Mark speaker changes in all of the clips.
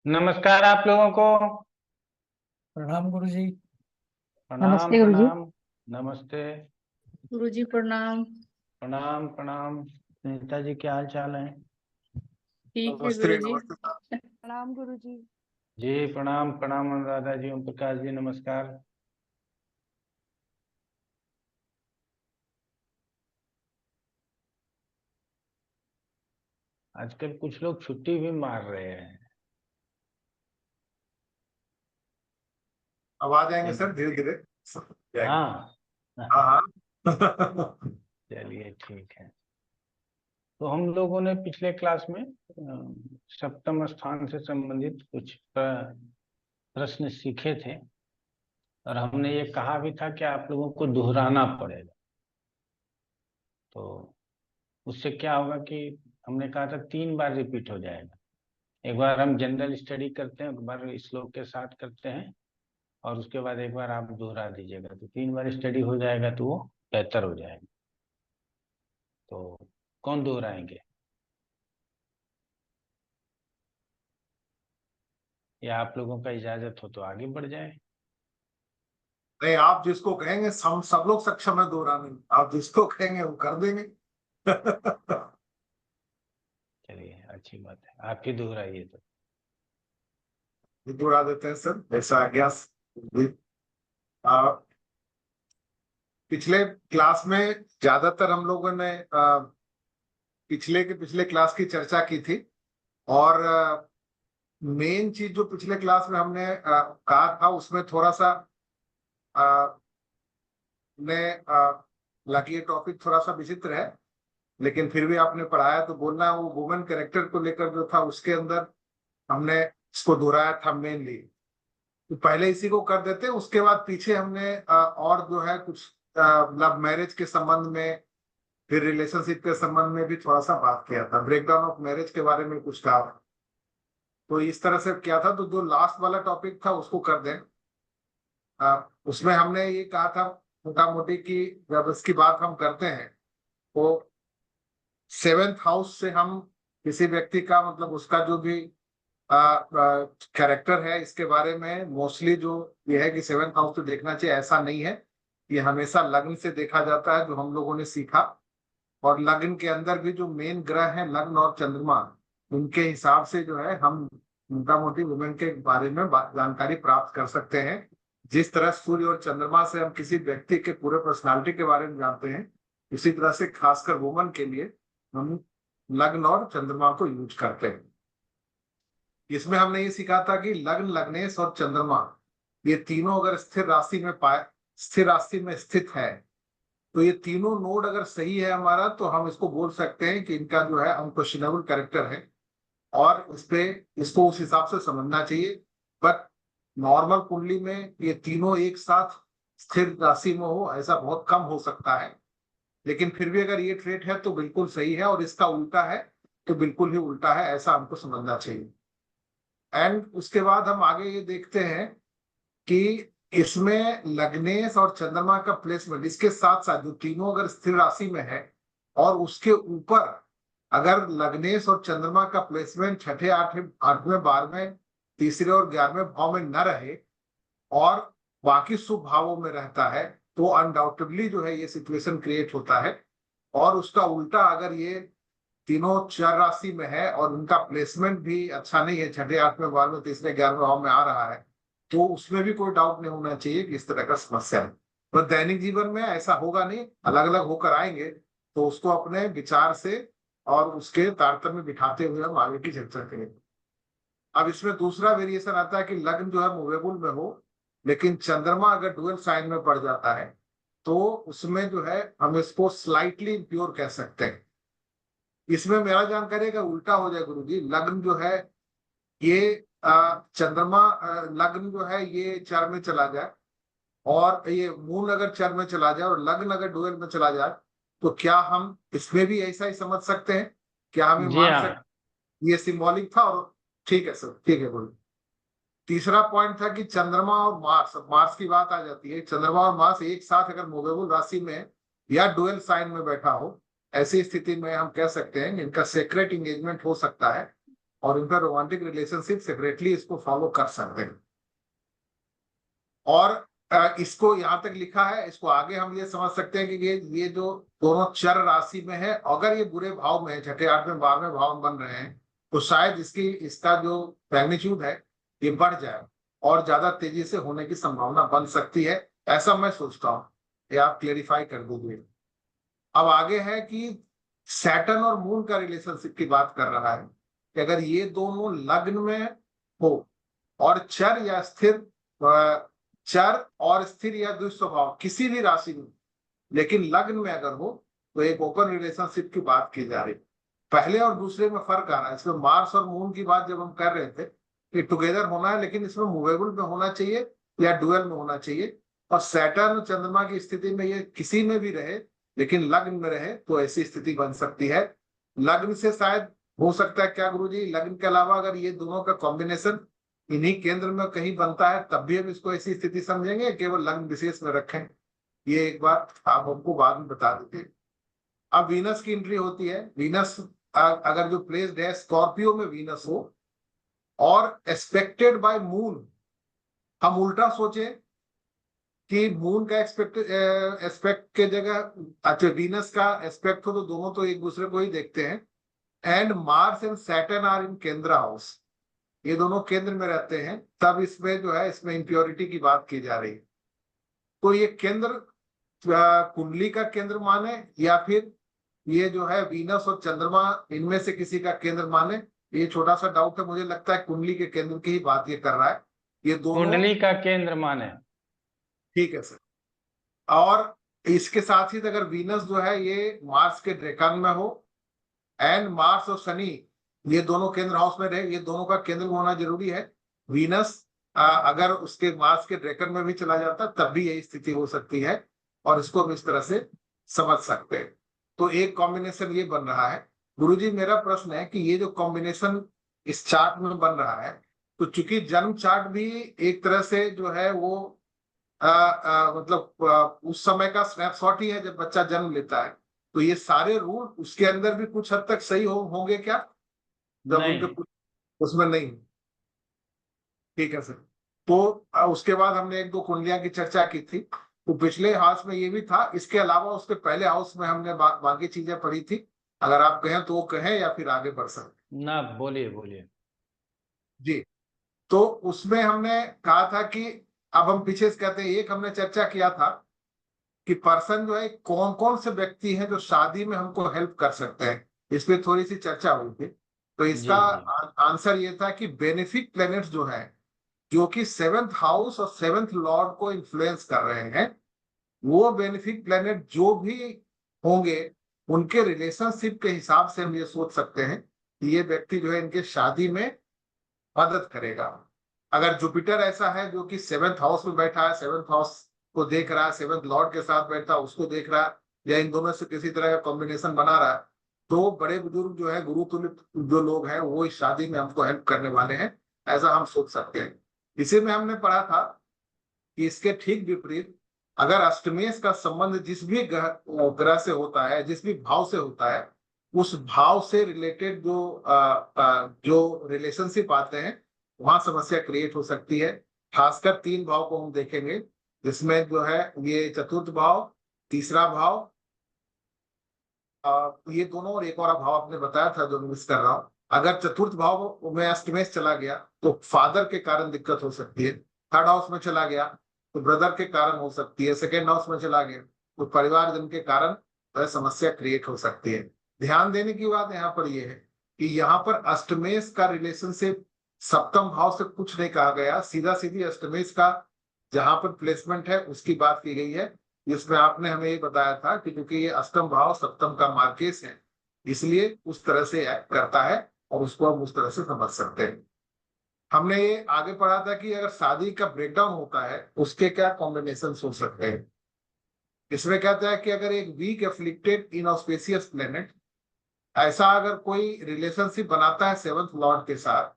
Speaker 1: नमस्कार आप लोगों को।
Speaker 2: प्रणाम गुरु जी।
Speaker 1: प्रणाम
Speaker 3: नमस्ते गुरुजी।
Speaker 1: प्रणाम। नमस्ते।
Speaker 3: गुरुजी प्रणाम।
Speaker 1: प्रणाम प्रणाम। नेता जी क्या हाल चाल है?
Speaker 3: ठीक है
Speaker 2: नमस्ते
Speaker 3: गुरुजी।
Speaker 2: नमस्ते।
Speaker 4: प्रणाम गुरुजी।
Speaker 1: जी प्रणाम प्रणाम अनुराधा जी, ओम प्रकाश जी नमस्कार। आजकल कुछ लोग छुट्टी भी मार रहे हैं।
Speaker 2: अब आ जाएंगे
Speaker 1: चल-
Speaker 2: सर धीरे धीरे जाएंगे।
Speaker 1: हाँ।
Speaker 2: हाँ हाँ।
Speaker 1: चलिए ठीक है। तो हम लोगों ने पिछले क्लास में सप्तम स्थान से संबंधित कुछ प्रश्न सीखे थे, और हमने ये कहा भी था कि आप लोगों को दोहराना पड़ेगा। तो उससे क्या होगा कि हमने कहा था 3 बार रिपीट हो जाएगा। एक बार हम जनरल स्टडी करते हैं, एक बार श्लोक के साथ करते हैं, और उसके बाद एक बार आप दोहरा दीजिएगा, तो 3 बार स्टडी हो जाएगा तो वो बेहतर हो जाएगा। तो कौन दोहराएंगे, या आप लोगों का इजाजत हो तो आगे बढ़ जाए?
Speaker 2: नहीं, आप जिसको कहेंगे सब लोग सक्षम है दोहराने में। आप जिसको कहेंगे वो कर देंगे।
Speaker 1: चलिए अच्छी बात है, आप ही दोहराइए तो।
Speaker 2: दोहरा देते हैं सर, ऐसा आज्ञा। आ, पिछले क्लास में ज्यादातर हम लोगों ने पिछले के पिछले क्लास की चर्चा की थी। और मेन चीज जो पिछले क्लास में हमने कहा था उसमें थोड़ा सा ने हालांकि ये टॉपिक थोड़ा सा विचित्र है, लेकिन फिर भी आपने पढ़ाया तो बोलना, वो वुमेन कैरेक्टर को लेकर जो था उसके अंदर हमने इसको दोहराया था मेनली। तो पहले इसी को कर देते हैं, उसके बाद पीछे हमने और जो है कुछ लव मैरिज के संबंध में, फिर रिलेशनशिप के संबंध में भी थोड़ा सा बात किया था, ब्रेकडाउन ऑफ मैरिज के बारे में कुछ कहा था। तो इस तरह से किया था। तो जो लास्ट वाला टॉपिक था उसको कर दें। उसमें हमने ये कहा था मोटा मोटी कि जब इसकी बात हम करते हैं तो सेवेंथ हाउस से हम किसी व्यक्ति का मतलब उसका जो भी कैरेक्टर है इसके बारे में मोस्टली जो ये है कि सेवेंथ हाउस से देखना चाहिए, ऐसा नहीं है। ये हमेशा लग्न से देखा जाता है जो हम लोगों ने सीखा। और लग्न के अंदर भी जो मेन ग्रह है लग्न और चंद्रमा, उनके हिसाब से जो है हम मोटा मोटी वुमेन के बारे में जानकारी प्राप्त कर सकते हैं। जिस तरह सूर्य और चंद्रमा से हम किसी व्यक्ति के पूरे पर्सनालिटी के बारे में जानते हैं, उसी तरह से खासकर वुमन के लिए हम लग्न और चंद्रमा को यूज करते हैं। इसमें हमने ये सीखा था कि लग्न, लग्नेश और चंद्रमा, ये तीनों अगर स्थिर राशि में स्थित है, तो ये तीनों नोड अगर सही है हमारा, तो हम इसको बोल सकते हैं कि इनका जो है अनक्वेश्चनेबल कैरेक्टर है। और इस पे इसको उस हिसाब से समझना चाहिए। बट नॉर्मल कुंडली में ये तीनों एक साथ स्थिर राशि में हो ऐसा बहुत कम हो सकता है। लेकिन फिर भी अगर ये ट्रेट है तो बिल्कुल सही है, और इसका उल्टा है तो बिल्कुल ही उल्टा है, ऐसा हमको समझना चाहिए। एंड उसके बाद हम आगे ये देखते हैं कि इसमें लग्नेश और चंद्रमा का प्लेसमेंट, इसके साथ साथ जो तीनों अगर स्थिर राशि में है और उसके ऊपर अगर लग्नेश और चंद्रमा का प्लेसमेंट छठे, आठवें, 12वें, तीसरे और 11वें भाव में न रहे और बाकी शुभ भावों में रहता है, तो अनडाउटेडली जो है ये सिचुएशन क्रिएट होता है। और उसका उल्टा अगर ये तीनों चर राशि में है और उनका प्लेसमेंट भी अच्छा नहीं है, छठे, आठवें, 12वें, तीसरे, 11वें भाव में आ रहा है, तो उसमें भी कोई डाउट नहीं होना चाहिए कि इस तरह का समस्या है। पर दैनिक जीवन में ऐसा होगा नहीं, अलग अलग होकर आएंगे, तो उसको अपने विचार से और उसके तारतम्य बिठाते हुए हम आगे की चर्चा करेंगे। अब इसमें दूसरा वेरिएशन आता है कि लग्न जो है मूवेबल में हो, लेकिन चंद्रमा अगर डुअल साइन में पड़ जाता है, तो उसमें जो है हम इसको स्लाइटली इम्प्योर कह सकते हैं। इसमें मेरा जानकारी का उल्टा हो जाए गुरुजी। लग्न जो है ये चंद्रमा, लग्न जो है ये चर में चला जाए, और ये मून अगर चर में चला जाए और लग्न अगर डुअल में चला जाए, तो क्या हम इसमें भी ऐसा ही समझ सकते हैं? क्या हम ये
Speaker 1: जी
Speaker 2: मान
Speaker 1: हाँ।
Speaker 2: सकते ये सिंबॉलिक था? और ठीक है सर, ठीक है गुरु। तीसरा पॉइंट था कि चंद्रमा और मार्स, मार्स की बात आ जाती है। चंद्रमा और मार्स एक साथ अगर मूवेबल राशि में या डुअल साइन में बैठा हो, ऐसी स्थिति में हम कह सकते हैं कि इनका सेक्रेट इंगेजमेंट हो सकता है। और इनका रोमांटिक रिलेशनशिप सेपरेटली इसको फॉलो कर सकते हैं। और इसको यहाँ तक लिखा है, इसको आगे हम ये समझ सकते हैं कि ये जो दोनों चर राशि में है, अगर ये बुरे भाव में, छठे 8वें 12वें भाव में बन रहे हैं, तो शायद इसका जो मैग्नीट्यूड है ये बढ़ जाए और ज्यादा तेजी से होने की संभावना बन सकती है, ऐसा मैं सोचता हूँ। ये आप क्लेरिफाई कर दीजिए। अब आगे है कि सैटर्न और मून का रिलेशनशिप की बात कर रहा है कि अगर ये दोनों लग्न में हो और चर और स्थिर या दुस्वभाव किसी भी राशि में, लेकिन लग्न में अगर हो तो एक ओपन रिलेशनशिप की बात की जा रही। पहले और दूसरे में फर्क आ रहा है। इसमें मार्स और मून की बात जब हम कर रहे थे कि टुगेदर होना है, लेकिन इसमें मूवेबल में होना चाहिए या डुअल में होना चाहिए। और सैटर्न चंद्रमा की स्थिति में ये किसी में भी रहे लेकिन लग्न में रहे तो ऐसी स्थिति बन सकती है। लग्न से शायद हो सकता है क्या गुरुजी, लग्न के अलावा अगर ये दोनों का कॉम्बिनेशन इन्हीं केंद्र में कहीं बनता है तब भी हम इसको ऐसी स्थिति समझेंगे, केवल लग्न विशेष में रखें? ये एक बात आप हमको बाद में बता दीजिए। अब वीनस की एंट्री होती है। वीनस अगर जो प्लेस्ड है स्कॉर्पियो में वीनस हो और एस्पेक्टेड बाय मून, हम उल्टा सोचे कि मून का एस्पेक्ट के जगह अच्छा वीनस का एस्पेक्ट हो तो दोनों तो एक दूसरे को ही देखते हैं। And Mars and Saturn are in केंद्र हाउस, ये दोनों केंद्र में रहते हैं, तब इसमें जो है इसमें इंप्योरिटी की बात की जा रही है। तो ये केंद्र कुंडली का केंद्र माने या फिर ये जो है वीनस और चंद्रमा इनमें से किसी का केंद्र माने, ये छोटा सा डाउट है। मुझे लगता है कुंडली के केंद्र की ही बात ये कर रहा है। ये दोनों
Speaker 1: कुंडली का केंद्र माने।
Speaker 2: ठीक है सर। और इसके साथ ही अगर वीनस जो है ये मार्स के ड्रेकन में हो एंड मार्स और शनि ये दोनों केंद्र हाउस में रहे, ये दोनों का केंद्र होना जरूरी है। वीनस अगर उसके मार्स के ड्रेकन में भी चला जाता तब भी यही स्थिति हो सकती है और इसको हम इस तरह से समझ सकते हैं। तो एक कॉम्बिनेशन ये बन रहा है। गुरुजी मेरा प्रश्न है कि ये जो कॉम्बिनेशन इस चार्ट में बन रहा है, तो चूंकि जन्म चार्ट भी एक तरह से जो है वो मतलब उस समय का स्नैपशॉट ही है जब बच्चा जन्म लेता है, तो ये सारे रूल उसके अंदर भी कुछ हद तक सही होंगे क्या? जब
Speaker 1: नहीं।
Speaker 2: उनके उसमें नहीं। ठीक है सर। तो उसके बाद हमने एक दो कुंडलियां की चर्चा की थी, तो पिछले हाउस में ये भी था। इसके अलावा उसके पहले हाउस में हमने बाकी चीजें पढ़ी थी। अगर आप कहें तो वो कहें या फिर आगे बढ़ सकते।
Speaker 1: ना, बोलिए बोलिए।
Speaker 2: जी, तो उसमें हमने कहा था कि अब हम पीछे से कहते हैं, एक हमने चर्चा किया था कि पर्सन जो है कौन कौन से व्यक्ति हैं जो शादी में हमको हेल्प कर सकते हैं, इस पे थोड़ी सी चर्चा हुई थी। तो इसका
Speaker 1: जी जी।
Speaker 2: आंसर ये था कि बेनिफिक प्लैनेट्स जो है, जो कि 7th हाउस और 7th लॉर्ड को इन्फ्लुएंस कर रहे हैं, वो बेनिफिक प्लैनेट जो भी होंगे उनके रिलेशनशिप के हिसाब से हम ये सोच सकते हैं कि ये व्यक्ति जो है इनके शादी में मदद करेगा। अगर जुपिटर ऐसा है जो कि 7th हाउस में बैठा है, 7th हाउस को देख रहा है, 7th लॉर्ड के साथ बैठा है उसको देख रहा है, या इन दोनों से किसी तरह का कॉम्बिनेशन बना रहा है, तो बड़े बुजुर्ग जो है गुरु तुल्य जो लोग हैं वो इस शादी में हमको हेल्प करने वाले हैं, ऐसा हम सोच सकते हैं। इसी में हमने पढ़ा था कि इसके ठीक विपरीत अगर अष्टमेश का संबंध जिस भी ग्रह से होता है, जिस भी भाव से होता है, उस भाव से रिलेटेड जो रिलेशनशिप आते हैं वहां समस्या क्रिएट हो सकती है। खासकर 3 भाव को हम देखेंगे, जिसमें जो है ये चतुर्थ भाव, तीसरा भाव, ये दोनों और एक और भाव आपने बताया था जो मिस कर रहा हूं। अगर चतुर्थ भाव में अष्टमेश चला गया तो फादर के कारण दिक्कत हो सकती है। 3rd हाउस में चला गया तो ब्रदर के कारण हो सकती है। 2nd हाउस में चला गया तो परिवारजन के कारण वह समस्या क्रिएट हो सकती है। ध्यान देने की बात यहाँ पर यह है कि यहाँ पर अष्टमेश का रिलेशनशिप 7th भाव से कुछ नहीं कहा गया, सीधा सीधी अष्टमेश का जहां पर प्लेसमेंट है उसकी बात की गई है। जिसमें आपने हमें ये बताया था कि क्योंकि ये अष्टम भाव सप्तम का मार्केस है, इसलिए उस तरह से एक्ट करता है और उसको हम उस तरह से समझ सकते हैं। हमने ये आगे पढ़ा था कि अगर शादी का ब्रेकडाउन होता है उसके क्या कॉम्बिनेशन हो सकते हैं। इसमें कहता है कि अगर एक वीक एफ्लिक्टेड इनऑस्पेशियस प्लेनेट ऐसा अगर कोई रिलेशनशिप बनाता है 7th लॉर्ड के साथ,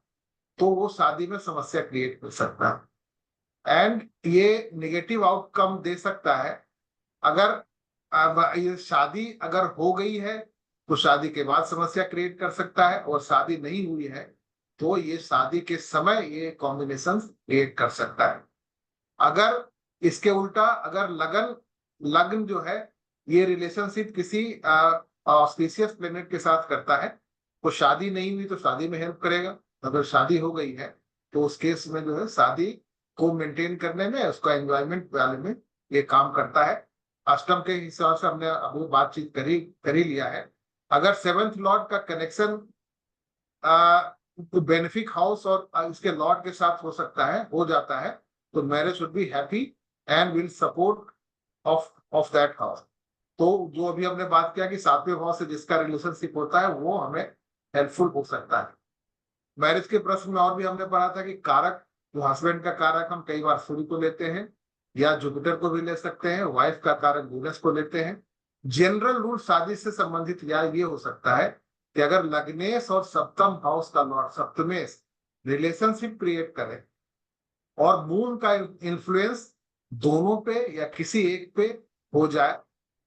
Speaker 2: तो वो शादी में समस्या क्रिएट कर सकता है एंड ये नेगेटिव आउटकम दे सकता है। अगर अब ये शादी अगर हो गई है तो शादी के बाद समस्या क्रिएट कर सकता है, और शादी नहीं हुई है तो ये शादी के समय ये कॉम्बिनेशन क्रिएट कर सकता है। अगर इसके उल्टा अगर लगन लग्न जो है ये रिलेशनशिप किसी ऑस्पिशियस प्लेनेट के साथ करता है, तो शादी नहीं हुई तो शादी में हेल्प करेगा। अगर शादी हो गई है तो उस केस में जो है शादी को मेंटेन करने में, उसका एंजॉयमेंट वाले में ये काम करता है। अष्टम के हिसाब से हमने अभी बातचीत करी लिया है। अगर सेवेंथ लॉर्ड का कनेक्शन बेनिफिक हाउस और इसके लॉर्ड के साथ हो सकता है, हो जाता है, तो marriage should be happy and will support of that house. तो जो अभी हमने बात किया कि सातवें भाव से जिसका रिलेशनशिप होता है वो हमें हेल्पफुल हो सकता है। मैरिज के प्रश्न में और भी हमने पढ़ा था कि कारक, जो हस्बैंड का कारक हम कई बार सूर्य को लेते हैं या जुपिटर को भी ले सकते हैं, वाइफ का कारक वीनस को लेते हैं। जनरल रूल शादी से संबंधित या ये हो सकता है कि अगर लग्नेश और सप्तम हाउस का लॉर्ड सप्तमेश रिलेशनशिप क्रिएट करे और मून का इन्फ्लुएंस दोनों पे या किसी एक पे हो जाए,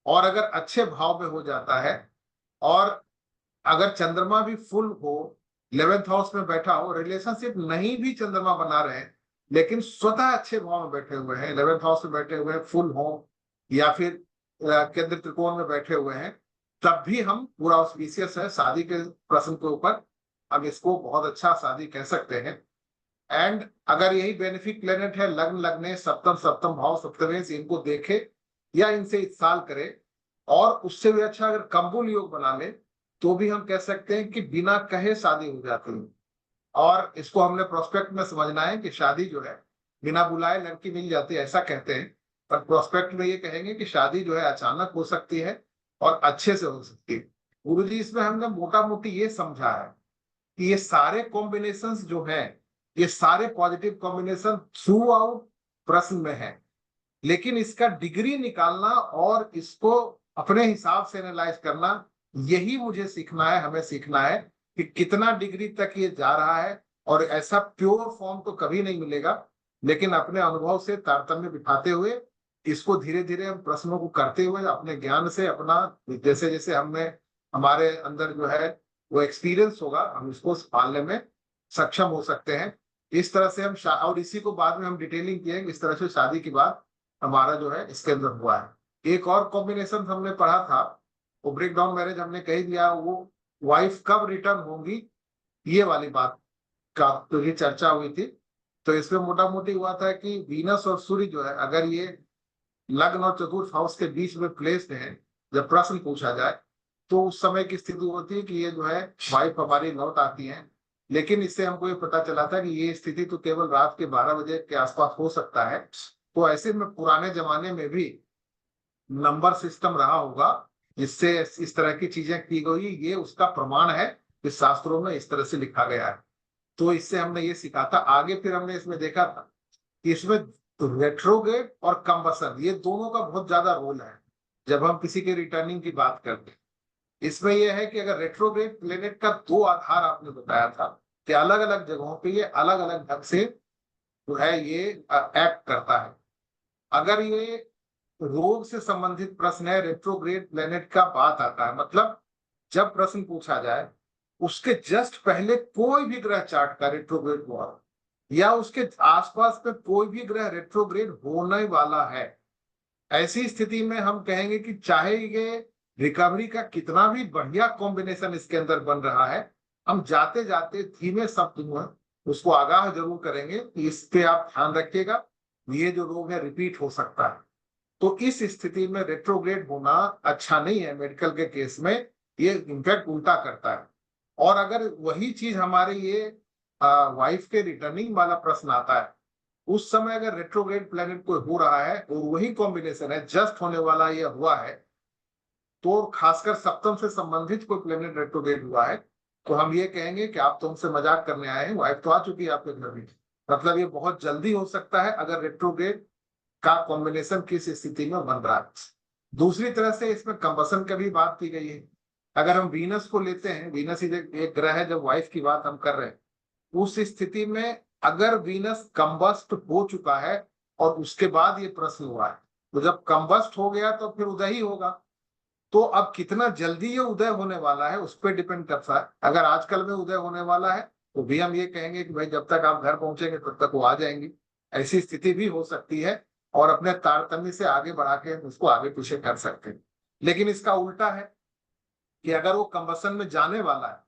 Speaker 2: और अगर अच्छे भाव में हो जाता है, और अगर चंद्रमा भी फुल हो, 11th हाउस में बैठा हो, रिलेशनशिप नहीं भी चंद्रमा बना रहे हैं लेकिन स्वतः अच्छे भाव में बैठे हुए हैं, 11th हाउस में बैठे हुए हैं, फुल हो या फिर केंद्र त्रिकोण में बैठे हुए हैं, तब भी हम पूरा ऑस्पिशियस है शादी के प्रश्न के ऊपर, हम इसको बहुत अच्छा शादी कह सकते हैं। एंड अगर यही बेनिफिक प्लेनेट है लग्न लगने सप्तम भाव सप्तमेश, इनको देखे या इनसे इत्साल करे और उससे भी अच्छा अगर कम्बुल योग बना ले, तो भी हम कह सकते हैं कि बिना कहे शादी हो जाती है। और इसको हमने प्रोस्पेक्ट में समझना है कि शादी जो है बिना बुलाए लड़की मिल जाती है, ऐसा कहते हैं, पर प्रोस्पेक्ट में ये कहेंगे कि शादी जो है अचानक हो सकती है और अच्छे से हो सकती है। गुरुजी इसमें हमने मोटा मोटी ये समझा है कि ये सारे कॉम्बिनेशंस जो हैं, ये सारे पॉजिटिव कॉम्बिनेशन थ्रू आउट प्रश्न में है, लेकिन इसका डिग्री निकालना और इसको अपने हिसाब से एनालाइज करना, यही मुझे सीखना है, हमें सीखना है कि कितना डिग्री तक ये जा रहा है। और ऐसा प्योर फॉर्म तो कभी नहीं मिलेगा, लेकिन अपने अनुभव से तारतम्य बिठाते हुए इसको धीरे धीरे हम प्रश्नों को करते हुए अपने ज्ञान से अपना जैसे जैसे हमें हमारे अंदर जो है वो एक्सपीरियंस होगा, हम इसको पालने में सक्षम हो सकते हैं। इस तरह से हम और इसी को बाद में हम डिटेलिंग किए इस तरह से शादी के बाद हमारा जो है इसके अंदर हुआ है। एक और कॉम्बिनेशन हमने पढ़ा था, वो ब्रेक डाउन मैरिज हमने कह दिया, वो वाइफ कब रिटर्न होंगी ये वाली बात का तो ये चर्चा हुई थी। तो इसमें मोटा मोटी हुआ था कि वीनस और सूर्य जो है अगर ये लग्न और चतुर्थ हाउस के बीच में प्लेस्ड है, जब प्रश्न पूछा जाए तो उस समय की स्थिति होती है कि ये जो है वाइफ हमारी लौट आती है। लेकिन इससे हमको ये पता चला था कि ये स्थिति तो केवल रात के 12 बजे के आसपास हो सकता है। तो ऐसे में पुराने जमाने में भी नंबर सिस्टम रहा होगा जिससे इस तरह की चीजें की गई, ये उसका प्रमाण है कि शास्त्रों में इस तरह से लिखा गया है। तो इससे हमने ये सीखा था। आगे फिर हमने इसमें देखा था कि इसमें रेट्रोग्रेड और कंबसन ये दोनों का बहुत ज्यादा रोल है जब हम किसी के रिटर्निंग की बात करते हैं। इसमें यह है कि अगर रेट्रोग्रेड प्लेनेट का दो आधार आपने बताया था कि अलग अलग जगहों पे ये अलग अलग ढंग से जो है ये एक्ट करता है। अगर ये रोग से संबंधित प्रश्न है, रेट्रोग्रेड प्लेनेट का बात आता है, मतलब जब प्रश्न पूछा जाए उसके जस्ट पहले कोई भी ग्रह चार्ट का रेट्रोग्रेड हुआ या उसके आसपास में कोई भी ग्रह रेट्रोग्रेड होने वाला है, ऐसी स्थिति में हम कहेंगे कि चाहे ये रिकवरी का कितना भी बढ़िया कॉम्बिनेशन इसके अंदर बन रहा है, हम जाते जाते धीमे शब्द उसको आगाह जरूर करेंगे कि इस पे आप ध्यान रखिएगा, ये जो रोग है रिपीट हो सकता है। तो इस स्थिति में रेट्रोग्रेड होना अच्छा नहीं है मेडिकल के केस में, ये इनफैक्ट उल्टा करता है। और अगर वही चीज हमारे ये वाइफ के रिटर्निंग वाला प्रश्न आता है, उस समय अगर रेट्रोग्रेड प्लेनेट कोई हो रहा है और वही कॉम्बिनेशन है जस्ट होने वाला ये हुआ है, तो खासकर सप्तम से संबंधित कोई प्लेनेट रेट्रोग्रेड हुआ है, तो हम ये कहेंगे कि आप तो हमसे मजाक करने आए हैं, वाइफ तो आ चुकी है आपके घर में। मतलब ये बहुत जल्दी हो सकता है अगर रेट्रोग्रेड का कॉम्बिनेशन किस स्थिति में बन रहा है। दूसरी तरह से इसमें कंबसन की भी बात की गई है। अगर हम वीनस को लेते हैं, वीनस एक ग्रह है, जब वाइफ की बात हम कर रहे हैं, उस स्थिति में अगर वीनस कंबस्ट हो चुका है और उसके बाद ये प्रश्न हुआ है, तो जब कंबस्ट हो गया तो फिर उदय ही होगा। तो अब कितना जल्दी ये उदय होने वाला है उस पर डिपेंड करता है। अगर आजकल में उदय होने वाला है तो भी हम ये कहेंगे कि भाई जब तक आप घर पहुंचेंगे तब तक वो आ जाएंगी। ऐसी स्थिति भी हो सकती है और अपने तारतम्य से आगे बढ़ा के उसको आगे पीछे कर सकते हैं। लेकिन इसका उल्टा है कि अगर वो कंबसन में जाने वाला है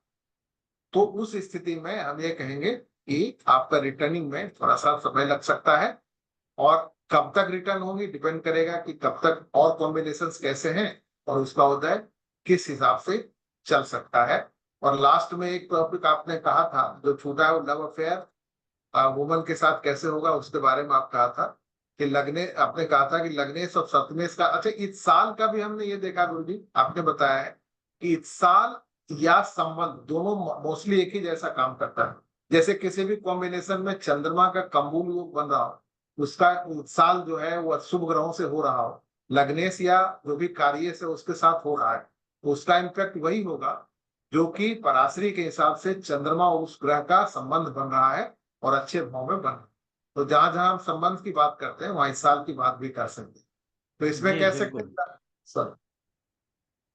Speaker 2: तो उस स्थिति में हम ये कहेंगे कि आपका रिटर्निंग में थोड़ा सा समय लग सकता है। और कब तक रिटर्न होगी डिपेंड करेगा कि कब तक और कॉम्बिनेशंस कैसे हैं और उसका उदय किस हिसाब से चल सकता है। और लास्ट में एक टॉपिक आपने कहा था जो छूटा है, वो लव अफेयर वुमन के साथ कैसे होगा उसके बारे में आप कहा था कि लगने, आपने कहा था कि लगनेश और सप्तमेश का। अच्छा, इस साल का भी हमने ये देखा गुरु जी, आपने बताया है कि इस साल या संबंध दोनों मोस्टली एक ही जैसा काम करता है। जैसे किसी भी कॉम्बिनेशन में चंद्रमा का कंबूल योग बन रहा हो, उसका साल जो है वो शुभ ग्रहों से हो रहा हो, लग्नेश या जो भी कार्य से उसके साथ हो रहा है, तो उसका इम्पैक्ट वही होगा जो कि पराशरी के हिसाब से चंद्रमा और उस ग्रह का संबंध बन रहा है और अच्छे भाव में बन। तो जहां जहां हम संबंध की बात करते हैं वहां इस साल की बात भी कर सकते हैं। तो इसमें
Speaker 1: जी
Speaker 2: कह सकते
Speaker 1: बिल्कुल।
Speaker 2: हैं सर।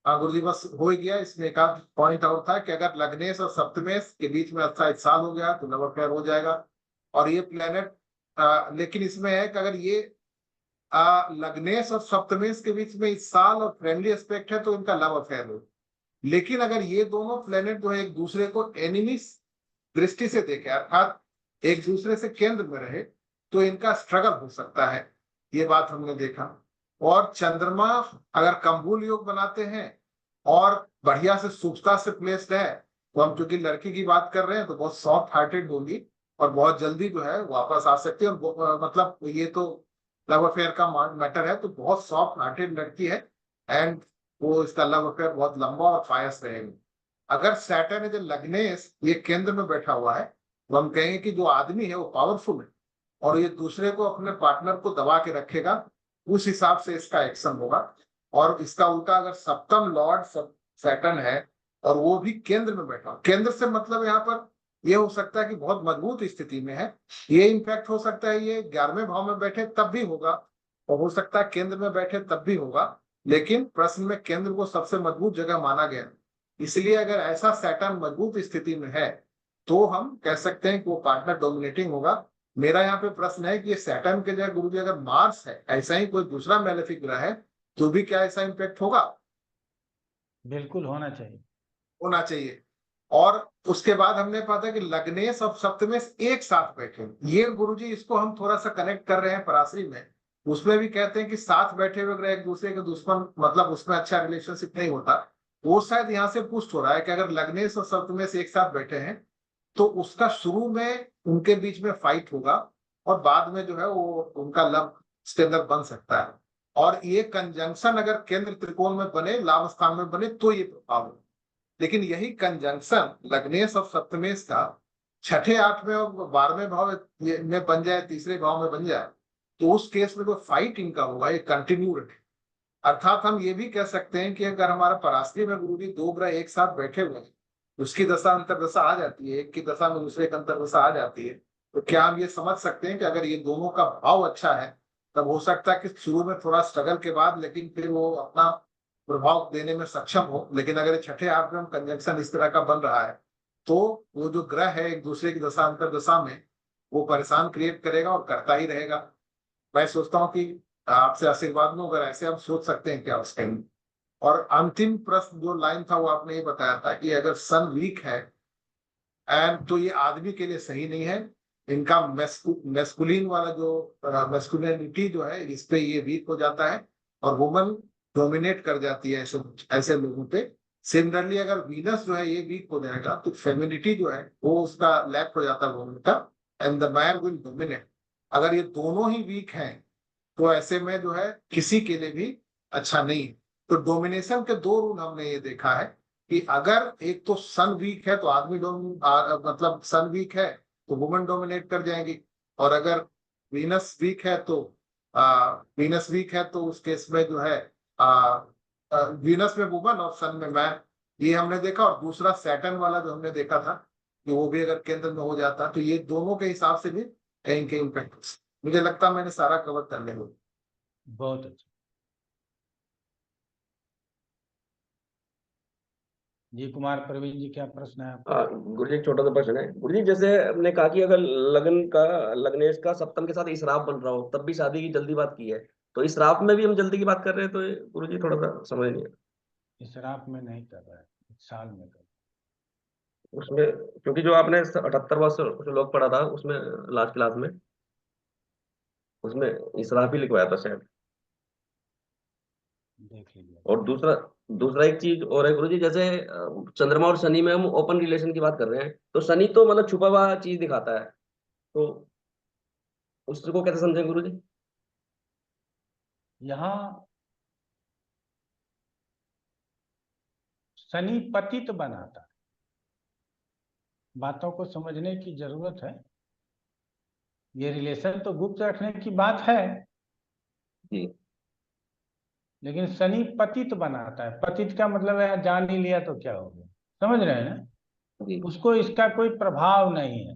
Speaker 2: हाँ गुरु जी, बस हो ही गया। इसमें एक आध पॉइंट और था कि अगर लग्नेश और सप्तमेश के बीच में अच्छा इस साल हो गया तो लव अफेयर हो जाएगा। और ये प्लेनेट लेकिन इसमें है कि अगर ये लग्नेश और सप्तमेश के बीच में इस साल और फ्रेंडली एस्पेक्ट है तो इनका लव अफेयर हो। लेकिन अगर ये दोनों प्लेनेट जो है एक दूसरे को एनिमी दृष्टि से देखे, अर्थात एक दूसरे से केंद्र में रहे, तो इनका स्ट्रगल हो सकता है। ये बात हमने देखा। और चंद्रमा अगर कंबूल योग बनाते हैं और बढ़िया से सुखता से प्लेस्ड है, तो हम क्योंकि लड़की की बात कर रहे हैं तो बहुत सॉफ्ट हार्टेड होगी और बहुत जल्दी जो है वापस आ सकती है। और मतलब ये तो लव अफेयर का मैटर है, तो बहुत सॉफ्ट हार्टेड लड़की है एंड वो इसका लव अफेयर बहुत लंबा और फायस रहेगा। अगर सैटर्न है जो लग्नेश ये केंद्र में बैठा हुआ है, तो हम कहेंगे कि जो आदमी है वो पावरफुल है और ये दूसरे को अपने पार्टनर को दबा के रखेगा, उस हिसाब से इसका एक्शन होगा। और इसका उल्टा अगर सप्तम लॉर्ड सैटर्न है और वो भी केंद्र में बैठा, केंद्र से मतलब यहाँ पर ये हो सकता है कि बहुत मजबूत स्थिति में है। ये इम्पैक्ट हो सकता है ये 11वें भाव में बैठे तब भी होगा और हो सकता है केंद्र में बैठे तब भी होगा। लेकिन प्रश्न में केंद्र को सबसे मजबूत जगह माना गया, इसलिए अगर ऐसा सैटर्न मजबूत स्थिति में है तो हम कह सकते हैं कि वो पार्टनर डोमिनेटिंग होगा। मेरा यहाँ पे प्रश्न है कि ये सैटर्न के जगह गुरु जी अगर मार्स है, ऐसा ही कोई दूसरा मेलेफिक ग्रह है, तो भी क्या ऐसा इम्पैक्ट होगा?
Speaker 1: बिल्कुल होना चाहिए।
Speaker 2: होना चाहिए। और उसके बाद हमने पता है कि लग्नेश और सप्तमेश एक साथ बैठे, ये गुरुजी इसको हम थोड़ा सा कनेक्ट कर रहे हैं पराशरी में। उसमें भी कहते हैं कि साथ बैठे हुए ग्रह एक दूसरे के दुश्मन, मतलब उसमें अच्छा रिलेशनशिप नहीं होता। वो शायद यहाँ से पुष्ट हो रहा है कि अगर लग्नेश और सप्तमेश एक साथ बैठे हैं तो उसका शुरू में उनके बीच में फाइट होगा और बाद में जो है वो उनका लव स्टेंडर बन सकता है। और ये कंजंक्शन अगर केंद्र त्रिकोण में बने, लाभ स्थान में बने, तो ये प्रभाव हो। लेकिन यही कंजंक्शन लग्नेश और सप्तमेश का छठे, आठवें और 12वें भाव में बन जाए, तीसरे भाव में बन जाए, तो उस केस में जो फाइट इनका होगा ये कंटिन्यू रहे। अर्थात हम ये भी कह सकते हैं कि अगर हमारा पराशरी में गुरु जी दो ग्रह एक साथ बैठे हुए हैं, उसकी दशा अंतर दशा आ जाती है, एक की दशा में दूसरे की अंतर दशा आ जाती है, तो क्या हम ये समझ सकते हैं कि अगर ये दोनों का भाव अच्छा है तब हो सकता है कि शुरू में थोड़ा स्ट्रगल के बाद लेकिन फिर वो अपना प्रभाव देने में सक्षम हो। लेकिन अगर ये छठे आठवें कंजंक्शन इस तरह का बन रहा है तो वो जो ग्रह है एक दूसरे की दशा अंतर दशा में वो परेशान क्रिएट करेगा और करता ही रहेगा। मैं सोचता हूँ कि आपसे आशीर्वाद में अगर ऐसे हम सोच सकते हैं क्या उस टाइम। और अंतिम प्रश्न जो लाइन था वो आपने ये बताया था कि अगर सन वीक है एंड तो ये आदमी के लिए सही नहीं है। इनका मेस्कुलिन वाला जो मेस्कुलिनिटी जो है इस पे ये वीक हो जाता है और वुमन डोमिनेट कर जाती है ऐसे ऐसे लोगों पे। सिमिलरली अगर वीनस जो है ये वीक हो जाएगा तो फेमिनिटी जो है वो उसका लैक हो जाता है वुमन का and the man will dominate. अगर ये दोनों ही वीक हैं तो ऐसे में जो है किसी के लिए भी अच्छा नहीं है। तो डोमिनेशन के दो रूल हमने ये देखा है कि अगर एक तो सन वीक है तो आदमी मतलब सन वीक है तो वुमन डोमिनेट कर जाएंगी। और अगर वीनस वीक है तो वीनस वीक है तो उस केस में जो है वीनस में वुमन और सन में मैन, ये हमने देखा। और दूसरा सैटर्न वाला जो हमने देखा था कि वो भी अगर केंद्र में हो जाता तो ये दोनों के हिसाब से भी कहीं कहीं इम्पैक्ट। मुझे लगता है मैंने सारा कवर कर लिया।
Speaker 1: बहुत अच्छा। जी कुमार प्रवीण जी, क्या प्रश्न है आपका?
Speaker 4: गुरु जी एक छोटा सा प्रश्न है गुरु जी। जैसे हमने कहा कि अगर लग्नेश का सप्तम के साथ इसराफ बन रहा हो तब भी शादी की जल्दी बात की है, तो इसराफ में भी हम जल्दी की बात कर रहे हैं, तो गुरु जी थोड़ा सा समझ नहीं है
Speaker 1: इसराफ में नहीं कर रहा है, साल में कर
Speaker 4: उसमें, क्योंकि जो आपने 78वां श्लोक पढ़ा था उसमें लास्ट क्लास में, उसमें इसराफ ही लिखवाया था शायद।
Speaker 1: देख लीजिए।
Speaker 4: और दूसरा दूसरा एक चीज और है गुरुजी, जैसे चंद्रमा और शनि में हम ओपन रिलेशन की बात कर रहे हैं, तो शनि तो मतलब छुपा हुआ चीज दिखाता है, तो उसको कैसे समझें गुरुजी?
Speaker 1: यहाँ शनि पतित बनाता है, बातों को समझने की जरूरत है। ये रिलेशन तो गुप्त रखने की बात है,
Speaker 4: जी
Speaker 1: लेकिन शनि पतित बनाता है। पतित का मतलब है जान ही लिया तो क्या हो गया, समझ रहे हैं ना?
Speaker 4: जी
Speaker 1: उसको इसका कोई प्रभाव नहीं है,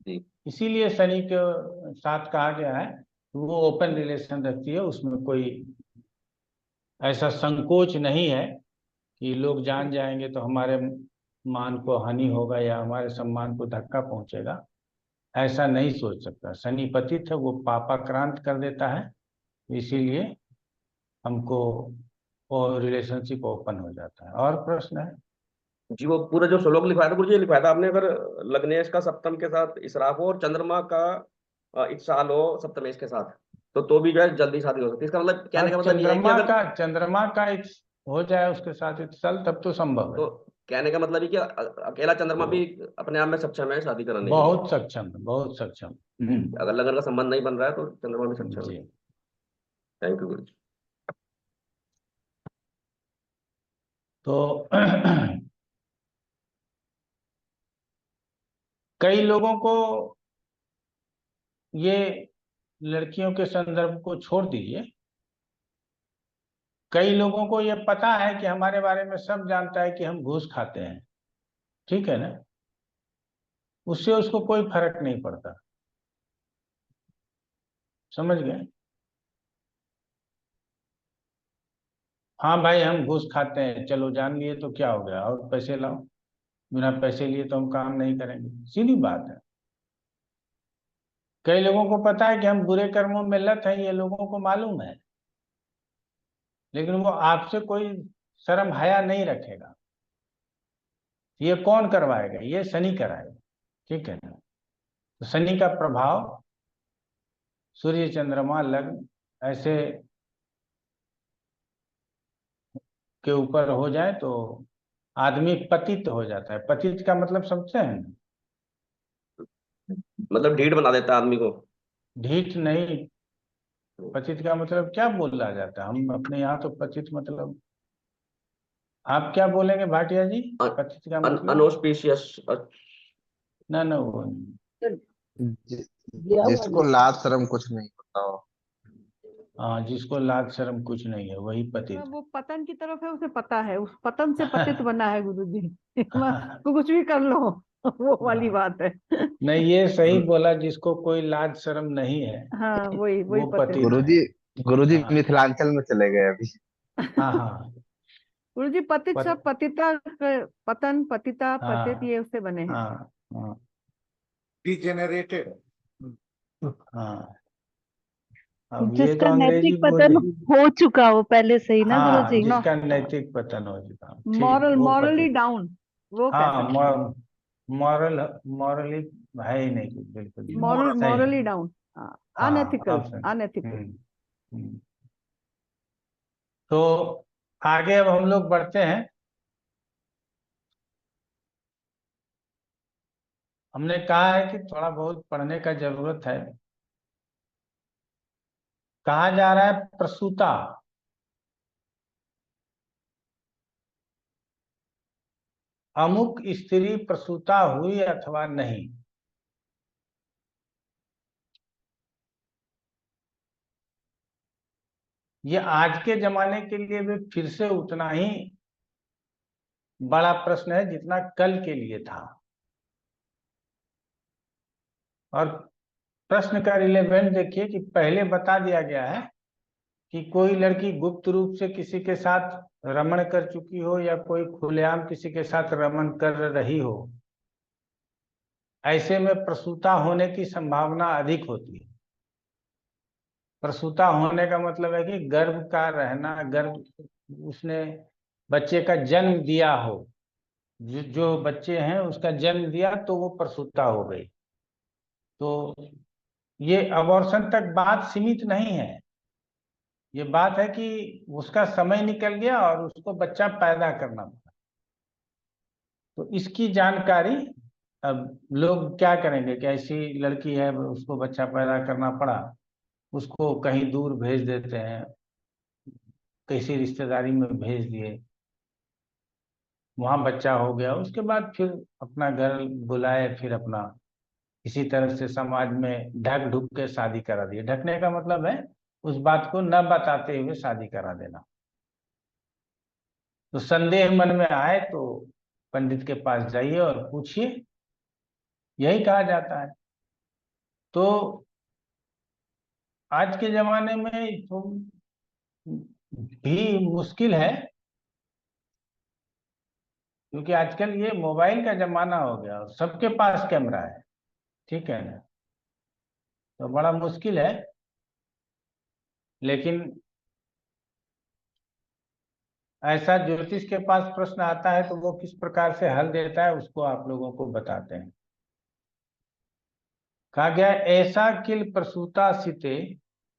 Speaker 4: जी
Speaker 1: इसीलिए शनि के साथ कहा गया है वो ओपन रिलेशन रखती है। उसमें कोई ऐसा संकोच नहीं है कि लोग जान जाएंगे तो हमारे मान को हानि होगा या हमारे सम्मान को धक्का पहुंचेगा, ऐसा नहीं सोच सकता। शनि पतित है, वो पापाक्रांत कर देता है, इसीलिए हमको वो रिलेशनशिप ओपन हो जाता है। और प्रश्न है?
Speaker 4: जी, वो पूरा जो श्लोक लिखवाया था गुरुजी, ये लिखवाया था आपने, अगर लग्नेश का सप्तम के साथ इसराफ हो और चंद्रमा का इत्साल हो सप्तमेश के साथ, तो भी जो है जल्दी शादी हो सकती है। इसका मतलब कहने का मतलब ये है कि अगर
Speaker 1: चंद्रमा का एक हो जाए उसके साथ इत्सल, तब तो संभव है।
Speaker 4: तो कहने का मतलब ये कि अकेला चंद्रमा भी अपने आप में सक्षम है शादी कराने के लिए?
Speaker 1: बहुत सक्षम है, बहुत सक्षम।
Speaker 4: अगर लगन का संबंध नहीं बन रहा है तो चंद्रमा भी सक्षम
Speaker 1: जी।
Speaker 4: है। थैंक यू गुरु जी।
Speaker 1: तो कई लोगों को ये लड़कियों के संदर्भ को छोड़ दीजिए, कई लोगों को ये पता है कि हमारे बारे में सब जानता है कि हम घूस खाते हैं, ठीक है ना? उससे उसको कोई फर्क नहीं पड़ता, समझ गए? हाँ भाई हम घूस खाते हैं, चलो जान लिए तो क्या हो गया, और पैसे लाओ, बिना पैसे लिए तो हम काम नहीं करेंगे, सीधी बात है। कई लोगों को पता है कि हम बुरे कर्मों में लत हैं, ये लोगों को मालूम है, लेकिन वो आपसे कोई शर्म हया नहीं रखेगा। ये कौन करवाएगा? ये शनि कराएगा, ठीक है ना? तो शनि का प्रभाव सूर्य चंद्रमा लग्न ऐसे के ऊपर हो जाए तो आदमी पतित हो जाता है। पतित का मतलब समझते हैं ना?
Speaker 4: मतलब ढीठ बना देता है आदमी को?
Speaker 1: ढीठ नहीं, पतित का मतलब क्या बोला जाता है? हम अपने यहाँ तो पतित मतलब, आप क्या बोलेंगे भाटिया जी? पतित का मतलब
Speaker 4: अनऑस्पिशियस।
Speaker 1: ना ना वो नहीं।
Speaker 5: जिसको लाज शर्म कुछ नहीं होता हो।
Speaker 1: हाँ, जिसको लाज शर्म कुछ नहीं है वही पतित
Speaker 3: वो पतन की तरफ है, उसे पता है, उस पतन से पतित बना है गुरुजी। तो कुछ भी कर लो, वो वाली बात है।
Speaker 1: नहीं, ये सही बोला, जिसको कोई लाज शर्म नहीं है
Speaker 3: हाँ, वही वही
Speaker 1: वो
Speaker 3: पतित
Speaker 1: पतित
Speaker 3: है।
Speaker 1: है।
Speaker 5: गुरुजी
Speaker 1: हाँ
Speaker 5: मिथिलांचल में चले गए अभी।
Speaker 1: हाँ हाँ।
Speaker 3: गुरुजी पतित
Speaker 1: पत,
Speaker 3: सब पतिता, पतन पतिता पतित
Speaker 1: हाँ
Speaker 3: ये उससे बने हैं।
Speaker 1: हाँ हाँ
Speaker 2: डिजेनरेटेड।
Speaker 1: हाँ। अब ये तो
Speaker 6: जिसका
Speaker 1: अंग्रेजी
Speaker 6: नैतिक
Speaker 1: बोले।
Speaker 6: पतन हो चुका हो पहले से ही ना
Speaker 1: हाँ,
Speaker 6: गुरुजी।
Speaker 1: जिसका नैतिक पतन हो चुका, ठीक,
Speaker 3: मॉरल
Speaker 1: वो
Speaker 3: मॉरली
Speaker 1: पतित।
Speaker 3: डाउन, वो कह
Speaker 1: हाँ,
Speaker 3: सकते हैं।
Speaker 1: मॉरल, मॉरली है ही नहीं कुछ, बिल्कुल भी सही है।
Speaker 3: मॉरली डाउन,
Speaker 1: हाँ
Speaker 3: अनएथिकल,
Speaker 1: ऑप्शन।
Speaker 3: अनएथिकल।
Speaker 1: हम्म। तो आगे अब हम लोग बढ़ते हैं। हमने कहा है कि थोड़ा बहुत पढ़ने का जरूरत है। कहा जा रहा है प्रसूता, अमुक स्त्री प्रसूता हुई अथवा नहीं। ये आज के जमाने के लिए भी फिर से उतना ही बड़ा प्रश्न है जितना कल के लिए था। और प्रश्न का रिलेवेंट देखिए कि पहले बता दिया गया है कि कोई लड़की गुप्त रूप से किसी के साथ रमण कर चुकी हो या कोई खुलेआम किसी के साथ रमण कर रही हो, ऐसे में प्रसूता होने की संभावना अधिक होती है। प्रसूता होने का मतलब है कि गर्भ का रहना, गर्भ, उसने बच्चे का जन्म दिया हो, जो बच्चे हैं उसका जन्म दिया तो वो प्रसूता हो गई। तो ये अबॉर्शन तक बात सीमित नहीं है, ये बात है कि उसका समय निकल गया और उसको बच्चा पैदा करना पड़ा। तो इसकी जानकारी अब लोग क्या करेंगे कि ऐसी लड़की है उसको बच्चा पैदा करना पड़ा, उसको कहीं दूर भेज देते हैं, किसी रिश्तेदारी में भेज दिए, वहां बच्चा हो गया, उसके बाद फिर अपना घर बुलाए, फिर अपना इसी तरह से समाज में ढक ढुक के शादी करा दिए। ढकने का मतलब है उस बात को न बताते हुए शादी करा देना। तो संदेह मन में आए तो पंडित के पास जाइए और पूछिए, यही कहा जाता है। तो आज के जमाने में तो भी मुश्किल है, क्योंकि आजकल ये मोबाइल का जमाना हो गया और सबके पास कैमरा है, ठीक है ना, तो बड़ा मुश्किल है। लेकिन ऐसा ज्योतिष के पास प्रश्न आता है तो वो किस प्रकार से हल देता है उसको आप लोगों को बताते हैं। कहा गया, ऐसा किल प्रसूता सिते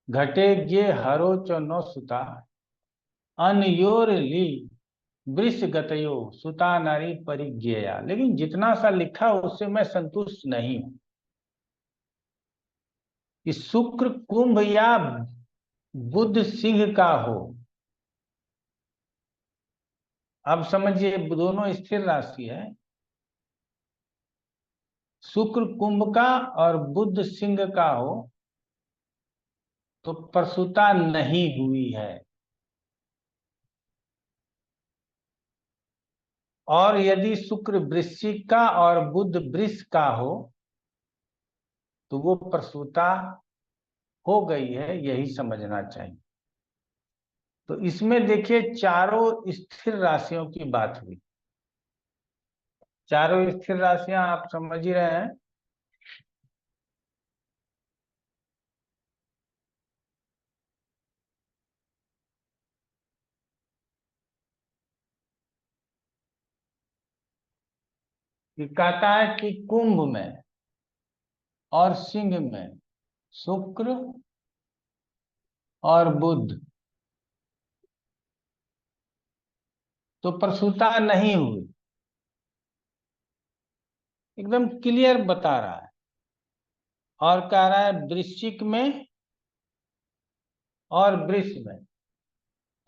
Speaker 1: घटे गे हरो च नो सुता अनयोर ली वृष गतयो सुता नारी परिज्ञेया। लेकिन जितना सा लिखा उससे मैं संतुष्ट नहीं हूं कि शुक्र कुंभ या बुध सिंह का हो। अब समझिए दोनों स्थिर राशि है, शुक्र कुंभ का और बुध सिंह का हो तो प्रसूता नहीं हुई है, और यदि शुक्र वृश्चिक का और बुध वृष का हो तो वो प्रसूता हो गई है, यही समझना चाहिए। तो इसमें देखिए चारों स्थिर राशियों की बात हुई। चारों स्थिर राशियां आप समझ ही रहे हैं। कि कहता है कि कुंभ में और सिंह में शुक्र और बुध तो प्रसूता नहीं हुई, एकदम क्लियर बता रहा है। और कह रहा है वृश्चिक में और वृष में,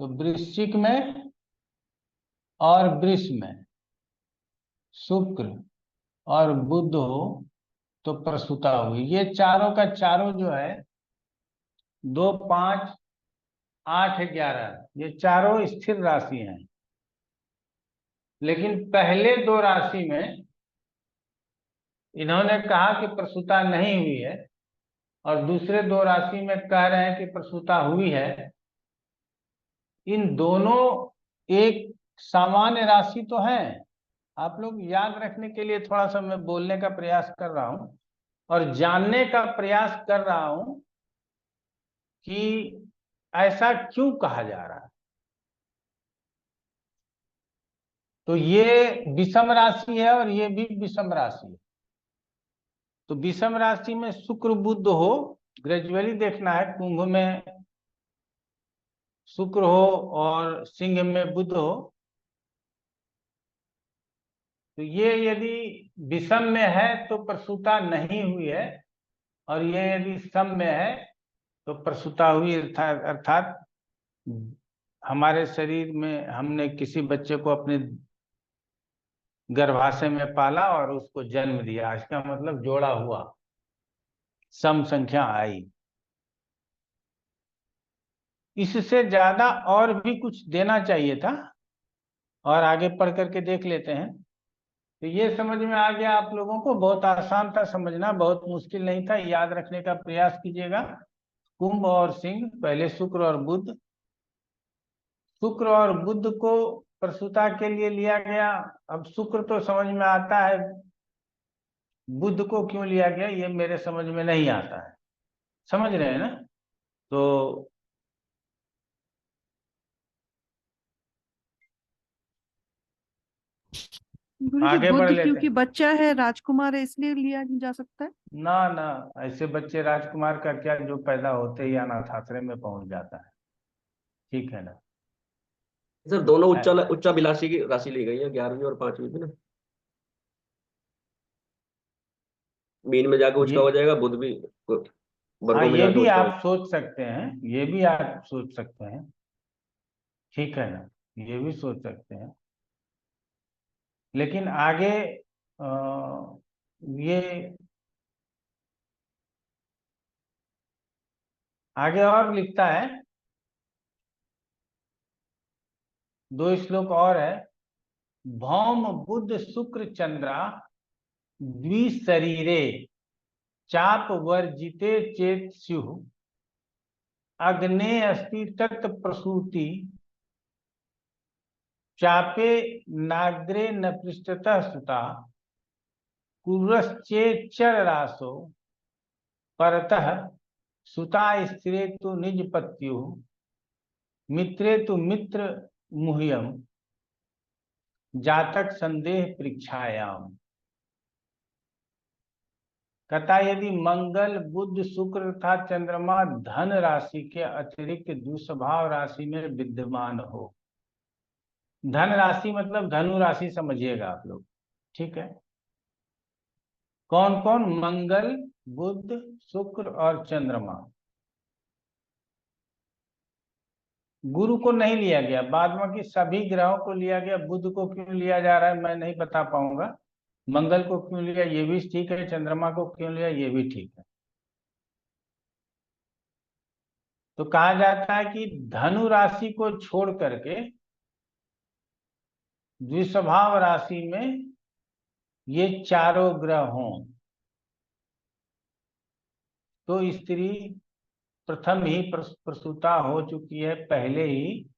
Speaker 1: तो वृश्चिक में और वृष में शुक्र और बुध हो तो प्रसूता हुई। ये चारों का चारों जो है 2, 5, 8, 11 ये चारों स्थिर राशि हैं। लेकिन पहले 2 राशि में इन्होंने कहा कि प्रसूता नहीं हुई है और दूसरे 2 राशि में कह रहे हैं कि प्रसूता हुई है। इन दोनों एक सामान्य राशि तो है। आप लोग याद रखने के लिए थोड़ा सा मैं बोलने का प्रयास कर रहा हूं और जानने का प्रयास कर रहा हूं कि ऐसा क्यों कहा जा रहा है। तो ये विषम राशि है और ये भी विषम राशि है। तो विषम राशि में शुक्र बुध हो, ग्रेजुअली देखना है, कुंभ में शुक्र हो और सिंह में बुध हो, तो ये यदि विषम में है तो प्रसूता नहीं हुई है, और ये यदि सम में है तो प्रसूता हुई। अर्थात हमारे शरीर में हमने किसी बच्चे को अपने गर्भाशय में पाला और उसको जन्म दिया, इसका मतलब जोड़ा हुआ, सम संख्या आई। इससे ज्यादा और भी कुछ देना चाहिए था, और आगे पढ़ करके देख लेते हैं। तो ये समझ में आ गया आप लोगों को, बहुत आसान था समझना, बहुत मुश्किल नहीं था, याद रखने का प्रयास कीजिएगा। कुंभ और सिंह, पहले शुक्र और बुध। शुक्र और बुध को प्रसूता के लिए लिया गया। अब शुक्र तो समझ में आता है, बुध को क्यों लिया गया ये मेरे समझ में नहीं आता है। समझ रहे हैं ना? तो
Speaker 3: गुरुजी
Speaker 1: आगे बढ़
Speaker 3: बुध
Speaker 1: लेते
Speaker 3: क्योंकि
Speaker 1: हैं।
Speaker 3: बच्चा है, राजकुमार है, इसलिए लिया जा सकता है।
Speaker 1: ना ना, ऐसे बच्चे राजकुमार का क्या, जो पैदा होते ही अनाथ आश्रम में पहुंच जाता है। ठीक है ना?
Speaker 4: सर दोनों
Speaker 1: ऐ-
Speaker 4: उच्चाभिलाषी की राशि ली गई है, 11वीं और 5वीं की ना। मीन में जाके उच्च
Speaker 1: ये
Speaker 4: का हो जाएगा, बुध भी
Speaker 1: हाँ,
Speaker 4: वर्गों में
Speaker 1: ये
Speaker 4: जाके
Speaker 1: भी
Speaker 4: उच्च का हो
Speaker 1: आप सोच सकते हैं, ये भी आप सोच सकते हैं। ठीक है ना? ये भी सोच सकते हैं, लेकिन आगे ये आगे और लिखता है, 2 श्लोक और है। भौम बुध शुक्र चंद्रा द्विशरीरे चाप वर्जिते चेत स्युः अग्ने अस्ति तत् प्रसूति चापे नाग्रे न पृष्ठतः सुता कुरश्चेच्चर रासो परतः सुता स्त्रे तु निज पत्यु मित्रे तु मित्र मुह्यम जातक संदेह परीक्षायाम। कहता है, यदि मंगल बुध शुक्र तथा चंद्रमा धन राशि के अतिरिक्त दुस्वभाव राशि में विद्यमान हो। धन राशि मतलब धनु राशि समझिएगा आप लोग। ठीक है? कौन कौन? मंगल, बुध, शुक्र और चंद्रमा। गुरु को नहीं लिया गया, बाद बाकी सभी ग्रहों को लिया गया। बुध को क्यों लिया जा रहा है मैं नहीं बता पाऊंगा। मंगल को क्यों लिया ये भी ठीक है, चंद्रमा को क्यों लिया ये भी ठीक है। तो कहा जाता है कि धनु राशि को छोड़ करके द्विस्वभाव राशि में ये चारों ग्रह हों तो स्त्री प्रथम ही प्रसूता हो चुकी है, पहले ही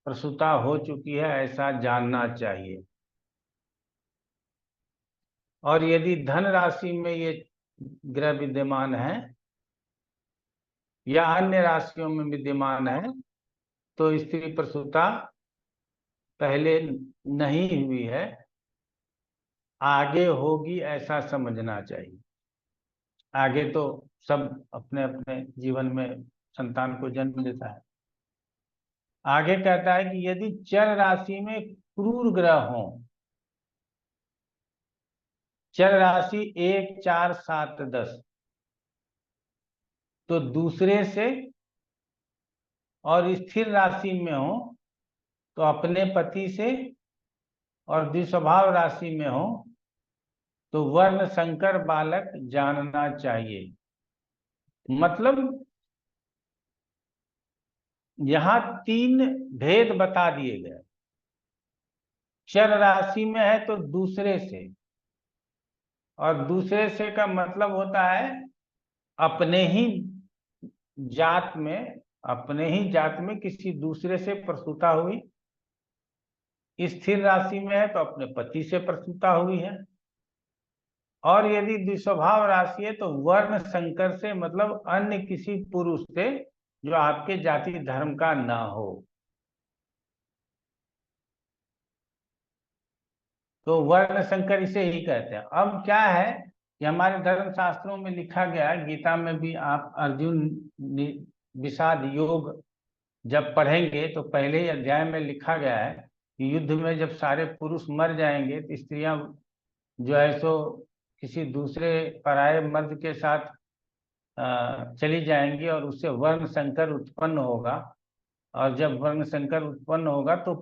Speaker 1: प्रसूता हो चुकी है, ऐसा जानना चाहिए। और यदि धन राशि में ये ग्रह विद्यमान है या अन्य राशियों में विद्यमान है तो स्त्री प्रसूता पहले नहीं हुई है, आगे होगी ऐसा समझना चाहिए। आगे तो सब अपने अपने जीवन में संतान को जन्म देता है। आगे कहता है कि यदि चर राशि में क्रूर ग्रह हो, चर राशि 1, 4, 7, 10, तो दूसरे से, और स्थिर राशि में हो तो अपने पति से, और द्विस्वभाव राशि में हो तो वर्ण संकर बालक जानना चाहिए। मतलब यहां 3 भेद बता दिए गए। चर राशि में है तो दूसरे से, और दूसरे से का मतलब होता है अपने ही जात में, अपने ही जात में किसी दूसरे से प्रसूता हुई। स्थिर राशि में है तो अपने पति से प्रसूता हुई है। और यदि द्विस्वभाव राशि है तो वर्ण संकर से, मतलब अन्य किसी पुरुष से जो आपके जाति धर्म का ना हो। तो वर्ण संकर इसे ही कहते हैं। अब क्या है कि हमारे धर्म शास्त्रों में लिखा गया है, गीता में भी आप अर्जुन विषाद योग जब पढ़ेंगे तो पहले ही अध्याय में लिखा गया है कि युद्ध में जब सारे पुरुष मर जाएंगे तो स्त्रियां जो है सो किसी दूसरे पराये मर्द के साथ चली जाएंगी और उससे वर्ण संकर उत्पन्न होगा। और जब वर्ण संकर उत्पन्न होगा तो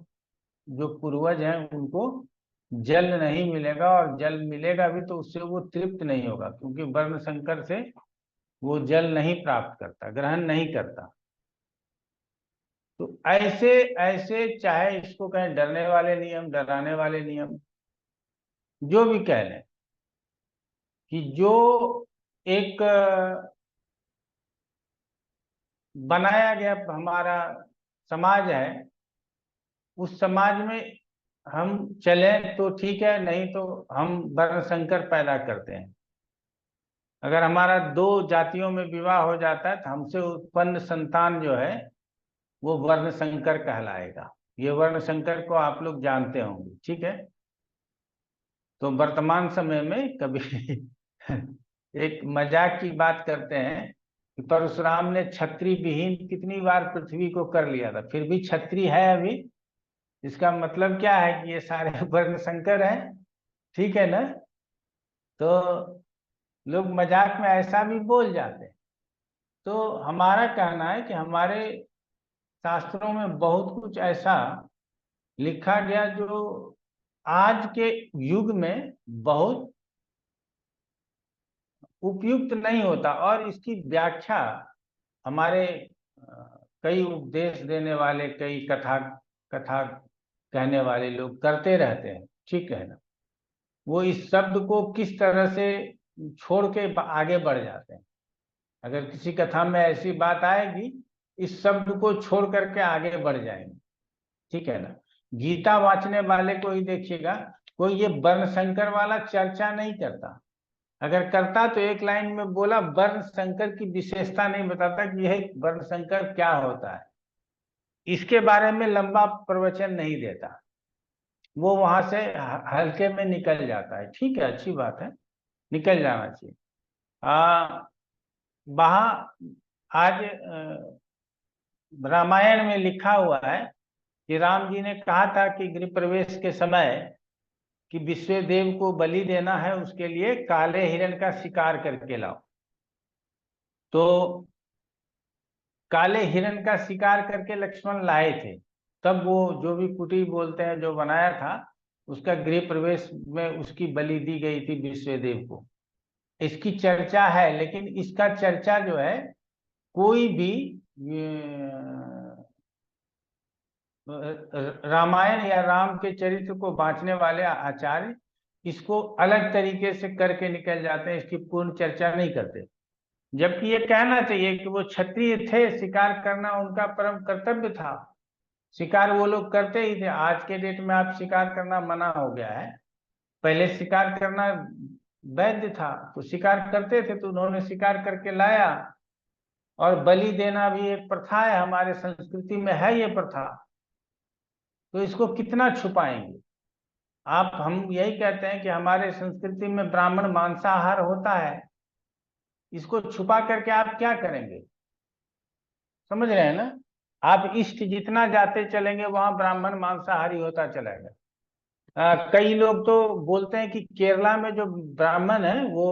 Speaker 1: जो पूर्वज हैं उनको जल नहीं मिलेगा, और जल मिलेगा भी तो उससे वो तृप्त नहीं होगा, क्योंकि वर्ण संकर से वो जल नहीं प्राप्त करता, ग्रहण नहीं करता। तो ऐसे ऐसे, चाहे इसको कहें डरने वाले नियम, डराने वाले नियम, जो भी कह लें, कि जो एक बनाया गया हमारा समाज है, उस समाज में हम चले तो ठीक है, नहीं तो हम वर्ण संकर पैदा करते हैं। अगर हमारा दो जातियों में विवाह हो जाता है तो हमसे उत्पन्न संतान जो है वो वर्ण संकर कहलाएगा। ये वर्ण संकर को आप लोग जानते होंगे, ठीक है। तो वर्तमान समय में कभी एक मजाक की बात करते हैं कि परशुराम ने छतरी विहीन कितनी बार पृथ्वी को कर लिया था, फिर भी छतरी है अभी। इसका मतलब क्या है कि ये सारे वर्ण संकर हैं, ठीक है ना। तो लोग मजाक में ऐसा भी बोल जाते हैं। तो हमारा कहना है कि हमारे शास्त्रों में बहुत कुछ ऐसा लिखा गया जो आज के युग में बहुत उपयुक्त नहीं होता, और इसकी व्याख्या हमारे कई उपदेश देने वाले, कई कथा कथा कहने वाले लोग करते रहते हैं, ठीक है ना। वो इस शब्द को किस तरह से छोड़ के आगे बढ़ जाते हैं। अगर किसी कथा में ऐसी बात आएगी, इस शब्द को छोड़ करके आगे बढ़ जाएंगे, ठीक है ना। गीता वांचने वाले को ही देखिएगा, कोई ये वर्ण संकर वाला चर्चा नहीं करता। अगर करता तो एक लाइन में बोला, वर्ण संकर की विशेषता नहीं बताता कि यह वर्ण संकर क्या होता है, इसके बारे में लंबा प्रवचन नहीं देता। वो वहां से हल्के में निकल जाता है, ठीक है, अच्छी बात है, निकल जाना चाहिए। वहां आज रामायण में लिखा हुआ है कि राम जी ने कहा था कि गृह प्रवेश के समय कि विश्वदेव को बलि देना है, उसके लिए काले हिरण का शिकार करके लाओ। तो काले हिरण का शिकार करके लक्ष्मण लाए थे। तब वो जो भी कुटी बोलते हैं जो बनाया था, उसका गृह प्रवेश में उसकी बलि दी गई थी विश्वदेव को। इसकी चर्चा है, लेकिन इसका चर्चा जो है कोई भी रामायण या राम के चरित्र को बांटने वाले आचार्य इसको अलग तरीके से करके निकल जाते हैं, इसकी पूर्ण चर्चा नहीं करते। जबकि ये कहना चाहिए कि वो क्षत्रिय थे, शिकार करना उनका परम कर्तव्य था, शिकार वो लोग करते ही थे। आज के डेट में आप शिकार करना मना हो गया है, पहले शिकार करना वैध था, तो शिकार करते थे, तो उन्होंने शिकार करके लाया। और बलि देना भी एक प्रथा है, हमारे संस्कृति में है ये प्रथा। तो इसको कितना छुपाएंगे आप। हम यही कहते हैं कि हमारे संस्कृति में ब्राह्मण मांसाहार होता है, इसको छुपा करके आप क्या करेंगे, समझ रहे हैं ना। आप इष्ट जितना जाते चलेंगे वहां ब्राह्मण मांसाहारी होता चलेगा। कई लोग तो बोलते हैं कि केरला में जो ब्राह्मण है वो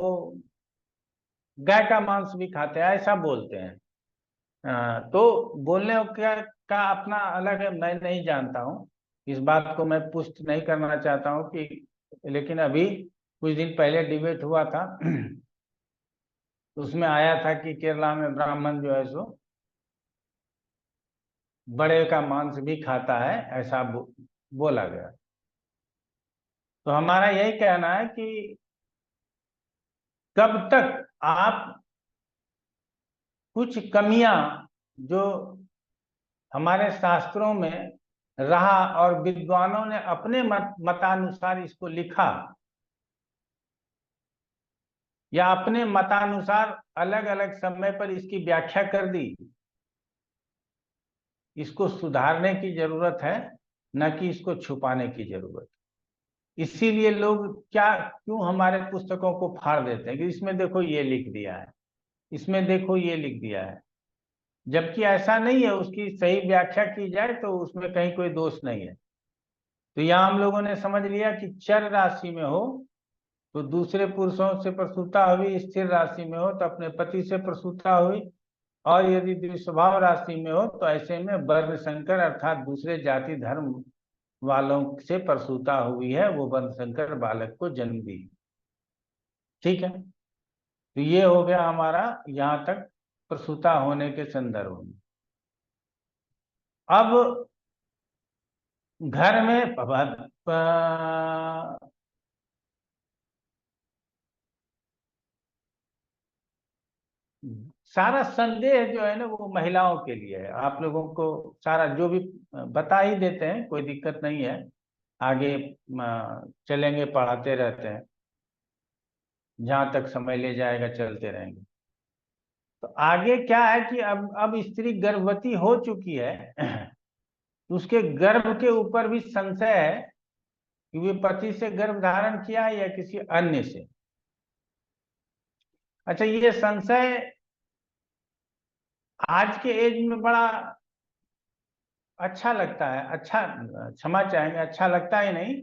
Speaker 1: गाय का मांस भी खाते हैं, ऐसा बोलते हैं। तो बोलने का अपना अलग है, मैं नहीं जानता हूँ, इस बात को मैं पुष्ट नहीं करना चाहता हूँ कि, लेकिन अभी कुछ दिन पहले डिबेट हुआ था उसमें आया था कि केरला में ब्राह्मण जो है सो बड़े का मांस भी खाता है, ऐसा बोला गया। तो हमारा यही कहना है कि कब तक आप कुछ कमियां जो हमारे शास्त्रों में रहा और विद्वानों ने अपने मतानुसार इसको लिखा, या अपने मतानुसार अलग अलग समय पर इसकी व्याख्या कर दी, इसको सुधारने की जरूरत है, न कि इसको छुपाने की जरूरत। इसीलिए लोग क्यों हमारे पुस्तकों को फाड़ देते हैं कि इसमें देखो ये लिख दिया है, इसमें देखो ये लिख दिया है, जबकि ऐसा नहीं है। उसकी सही व्याख्या की जाए तो उसमें कहीं कोई दोष नहीं है। तो यहाँ हम लोगों ने समझ लिया कि चर राशि में हो तो दूसरे पुरुषों से प्रसूता हुई, स्थिर राशि में हो तो अपने पति से प्रसूता हुई, और यदि द्विस्वभाव राशि में हो तो ऐसे में वर्ण संकर अर्थात दूसरे जाति धर्म वालों से प्रसूता हुई है, वो वर्ण संकर बालक को जन्म दी, ठीक है। तो ये हो गया हमारा यहाँ तक प्रसूता होने के संदर्भ में। अब घर में सारा संदेह जो है ना वो महिलाओं के लिए है। आप लोगों को सारा जो भी बता ही देते हैं, कोई दिक्कत नहीं है। आगे चलेंगे, पढ़ाते रहते हैं, जहां तक समय ले जाएगा चलते रहेंगे। तो आगे क्या है कि अब स्त्री गर्भवती हो चुकी है, तो उसके गर्भ के ऊपर भी संशय है कि वे पति से गर्भ धारण किया है या किसी अन्य से। अच्छा, ये संशय आज के एज में बड़ा अच्छा लगता है, अच्छा, क्षमा चाहेंगे, अच्छा लगता है नहीं,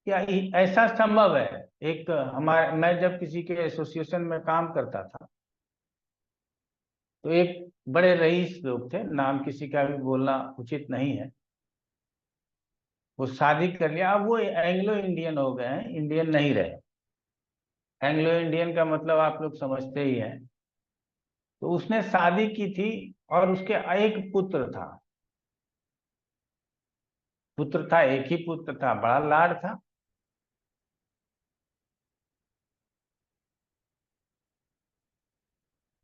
Speaker 1: क्या ऐसा संभव है? एक हमारे, मैं जब किसी के एसोसिएशन में काम करता था, तो एक बड़े रईस लोग थे, नाम किसी का भी बोलना उचित नहीं है, वो शादी कर लिया, अब वो एंग्लो इंडियन हो गए हैं, इंडियन नहीं रहे। एंग्लो इंडियन का मतलब आप लोग समझते ही हैं। तो उसने शादी की थी और उसके एक पुत्र था, एक ही पुत्र था, बड़ा लाड था।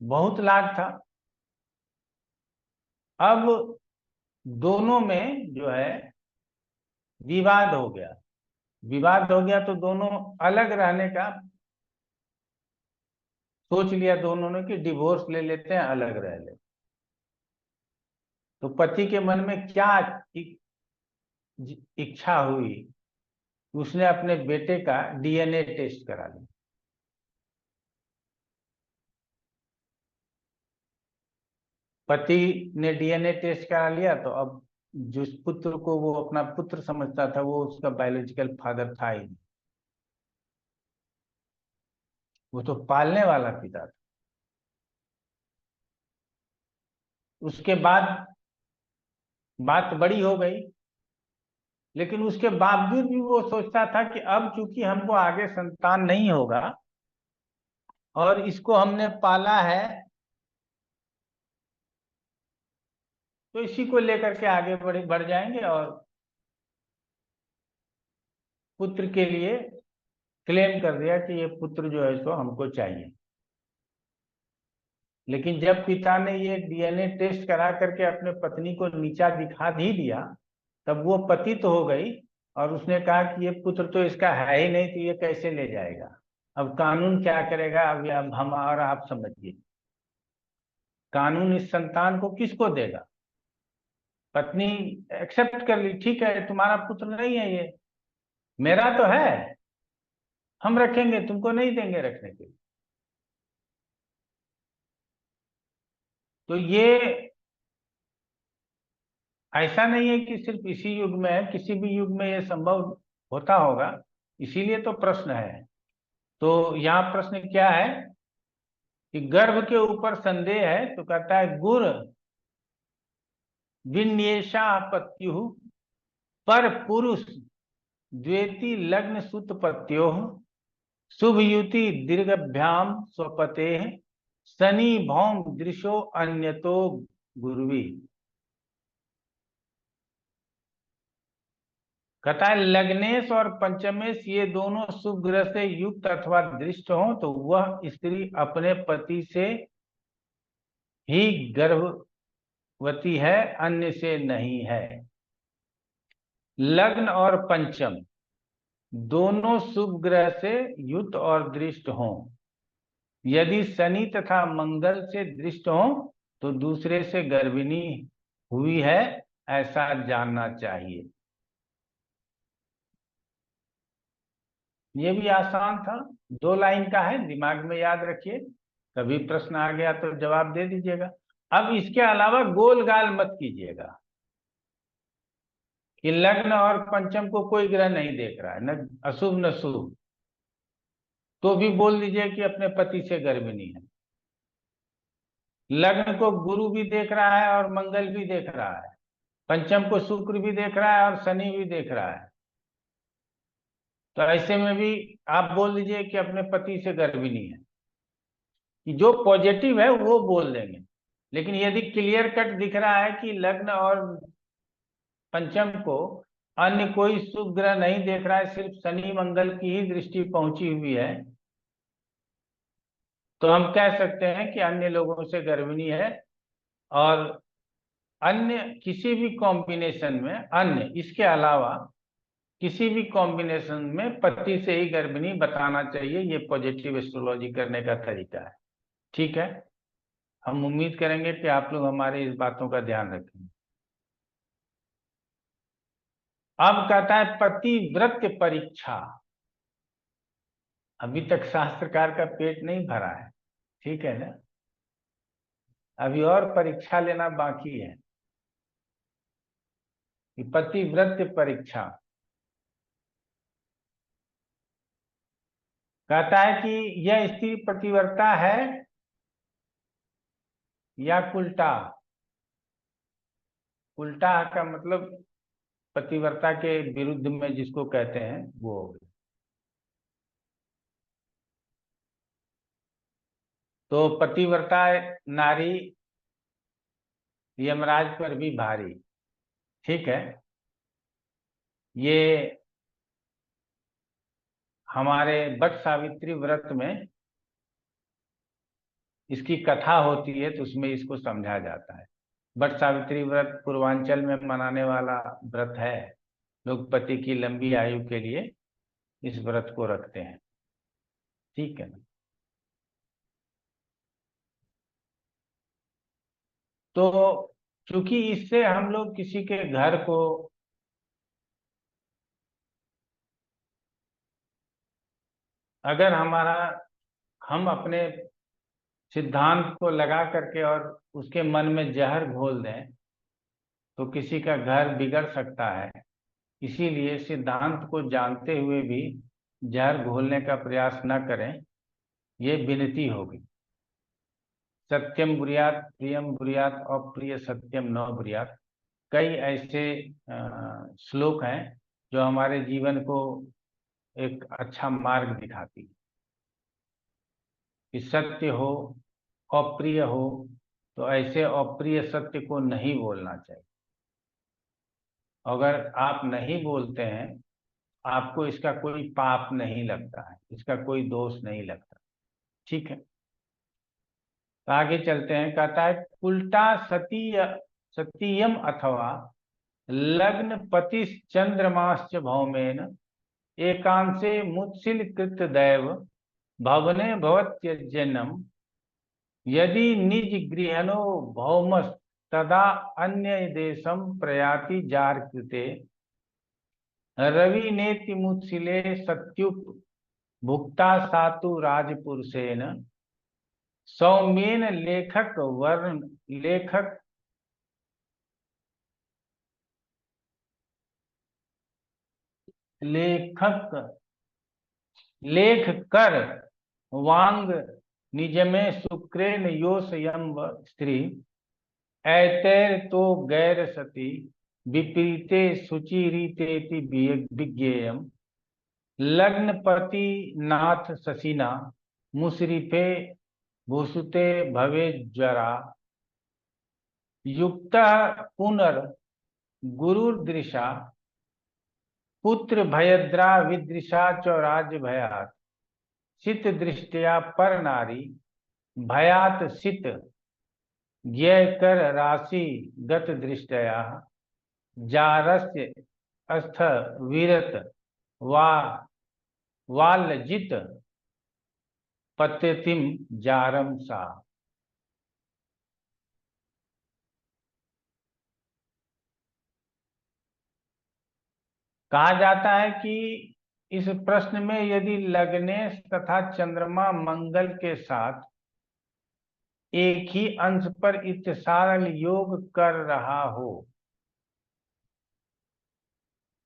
Speaker 1: बहुत लाड था। अब दोनों में जो है विवाद हो गया। विवाद हो गया तो दोनों अलग रहने का सोच लिया दोनों ने कि डिवोर्स ले लेते हैं, अलग रह ले। तो पति के मन में क्या इच्छा हुई, उसने अपने बेटे का डीएनए टेस्ट करा लिया। पति ने डीएनए टेस्ट करा लिया, तो अब जिस पुत्र को वो अपना पुत्र समझता था, वो उसका बायोलॉजिकल फादर था ही नहीं, वो तो पालने वाला पिता था। उसके बाद बात बड़ी हो गई, लेकिन उसके बावजूद भी वो सोचता था कि अब चूंकि हमको आगे संतान नहीं होगा और इसको हमने पाला है, तो इसी को लेकर के आगे बढ़ जाएंगे और पुत्र के लिए क्लेम कर दिया कि ये पुत्र जो है सो हमको चाहिए। लेकिन जब पिता ने ये डीएनए टेस्ट करा करके अपने पत्नी को नीचा दिखा ही दिया, तब वो पतित हो गई और उसने कहा कि ये पुत्र तो इसका है ही नहीं, तो ये कैसे ले जाएगा। अब कानून क्या करेगा, अब हम और आप समझिए, कानून इस संतान को किसको देगा? पत्नी एक्सेप्ट कर ली, ठीक है तुम्हारा पुत्र नहीं है ये, मेरा तो है, हम रखेंगे, तुमको नहीं देंगे रखने के लिए। तो ये ऐसा नहीं है कि सिर्फ इसी युग में है, किसी भी युग में ये संभव होता होगा, इसीलिए तो प्रश्न है। तो यहाँ प्रश्न क्या है कि गर्भ के ऊपर संदेह है, तो कहता है गुर विन्येषा पत्यु पर पुरुष द्वेति लग्न सुत पत्यो शुभ युति दीर्घभ्याम स्वपते शनि भौम दृशो अन्यतो गुरुवी। कहता है लग्नेश और पंचमेश ये दोनों शुभ ग्रह से युक्त अथवा दृष्ट हो तो वह स्त्री अपने पति से ही गर्भवती है, अन्य से नहीं है। लग्न और पंचम दोनों शुभ ग्रह से युक्त और दृष्ट हों। यदि शनि तथा मंगल से दृष्ट हो तो दूसरे से गर्भिणी हुई है, ऐसा जानना चाहिए। ये भी आसान था, 2 लाइन का है, दिमाग में याद रखिए, कभी प्रश्न आ गया तो जवाब दे दीजिएगा। अब इसके अलावा गोल गाल मत कीजिएगा कि लग्न और पंचम को कोई ग्रह नहीं देख रहा है, न अशुभ न शुभ, तो भी बोल दीजिए कि अपने पति से गर्भिणी है। लग्न को गुरु भी देख रहा है और मंगल भी देख रहा है, पंचम को शुक्र भी देख रहा है और शनि भी देख रहा है, तो ऐसे में भी आप बोल दीजिए कि अपने पति से गर्भिणी है, कि जो पॉजिटिव है वो बोल देंगे। लेकिन यदि क्लियर कट दिख रहा है कि लग्न और पंचम को अन्य कोई शुभ ग्रह नहीं देख रहा है, सिर्फ शनि मंगल की ही दृष्टि पहुंची हुई है, तो हम कह सकते हैं कि अन्य लोगों से गर्भिणी है, और अन्य किसी भी कॉम्बिनेशन में, अन्य इसके अलावा किसी भी कॉम्बिनेशन में पति से ही गर्भिणी बताना चाहिए। ये पॉजिटिव एस्ट्रोलॉजी करने का तरीका है। ठीक है, हम उम्मीद करेंगे कि आप लोग हमारे इस बातों का ध्यान रखेंगे। अब कहता है पतिव्रत परीक्षा। अभी तक शास्त्रकार का पेट नहीं भरा है, ठीक है ना, अभी और परीक्षा लेना बाकी है कि पतिव्रत परीक्षा। कहता है कि यह स्त्री पतिव्रता है या कुलटा। उल्टा का मतलब पतिव्रता के विरुद्ध में जिसको कहते हैं वो हो गया। तो पतिव्रता नारी यमराज पर भी भारी। ठीक है, ये हमारे वट सावित्री व्रत में इसकी कथा होती है, तो उसमें इसको समझा जाता है। वट सावित्री व्रत पूर्वांचल में मनाने वाला व्रत है। लोग पति की लंबी आयु के लिए इस व्रत को रखते हैं। ठीक है ना। तो चूंकि इससे हम लोग किसी के घर को अगर हम अपने सिद्धांत को लगा करके और उसके मन में जहर घोल दें तो किसी का घर बिगड़ सकता है। इसीलिए सिद्धांत को जानते हुए भी जहर घोलने का प्रयास न करें, ये विनती होगी। सत्यम बुरियात प्रियम बुरियात अप्रिय सत्यम न बुरियात, कई ऐसे श्लोक हैं जो हमारे जीवन को एक अच्छा मार्ग दिखाती है कि सत्य हो अप्रिय हो तो ऐसे अप्रिय सत्य को नहीं बोलना चाहिए। अगर आप नहीं बोलते हैं, आपको इसका कोई पाप नहीं लगता है, इसका कोई दोष नहीं लगता। ठीक है, तो आगे चलते हैं। कहता है उल्टा सतीयम अथवा लग्न पतिस चंद्रमाश्च भौमेन एकांशे मुत्सिल कृत दैव भवने भवत्यजनम यदि निज गृहणो भौमस तदा अन्य देशम प्रयाति जार कृते रवि नेति मुत्सिले सत्युप भुक्ता सातु राजपुरुषेन सौमेन लेखक वर्ण लेखक लेखक लेख कर वांग निजमे शुक्रेन योषयम स्त्री ऐतैर तो गैर सती विपरीते सुचिरीतेति विज्ञेयम लग्नपति नाथ शशिना मुशरिफे भूसुते भवे जरा युक्त पुनर गुरुर्दृशा पुत्र भयद्रा विदृशा च राज्य भयात सित दृष्टया पर नारी भयात सित ज्ञ कर राशि गत दृष्टया जारस्य अस्थ वीरत वा वालजित पत्यतिम जारम सा। कहा जाता है कि इस प्रश्न में यदि लग्नेश तथा चंद्रमा मंगल के साथ एक ही अंश पर इत्तिसाल योग कर रहा हो।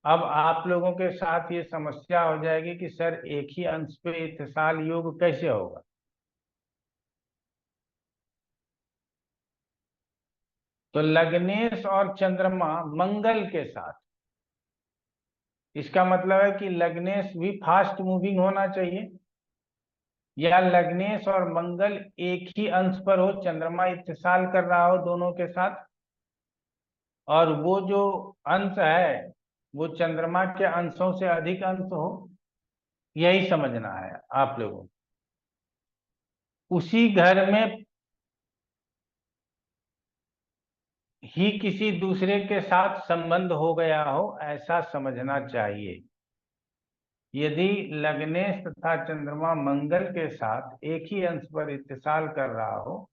Speaker 1: अब आप लोगों के साथ ये समस्या हो जाएगी कि सर एक ही अंश पे इत्तिसाल योग कैसे होगा। तो लग्नेश और चंद्रमा मंगल के साथ, इसका मतलब है कि लग्नेश भी फास्ट मूविंग होना चाहिए, या लग्नेश और मंगल एक ही अंश पर हो, चंद्रमा इत्तिसाल कर रहा हो दोनों के साथ, और वो जो अंश है वो चंद्रमा के अंशों से अधिक अंश हो। यही समझना है आप लोगों को। उसी घर में ही किसी दूसरे के साथ संबंध हो गया हो, ऐसा समझना चाहिए। यदि लग्नेश तथा चंद्रमा मंगल के साथ एक ही अंश पर इत्तिसाल कर रहा हो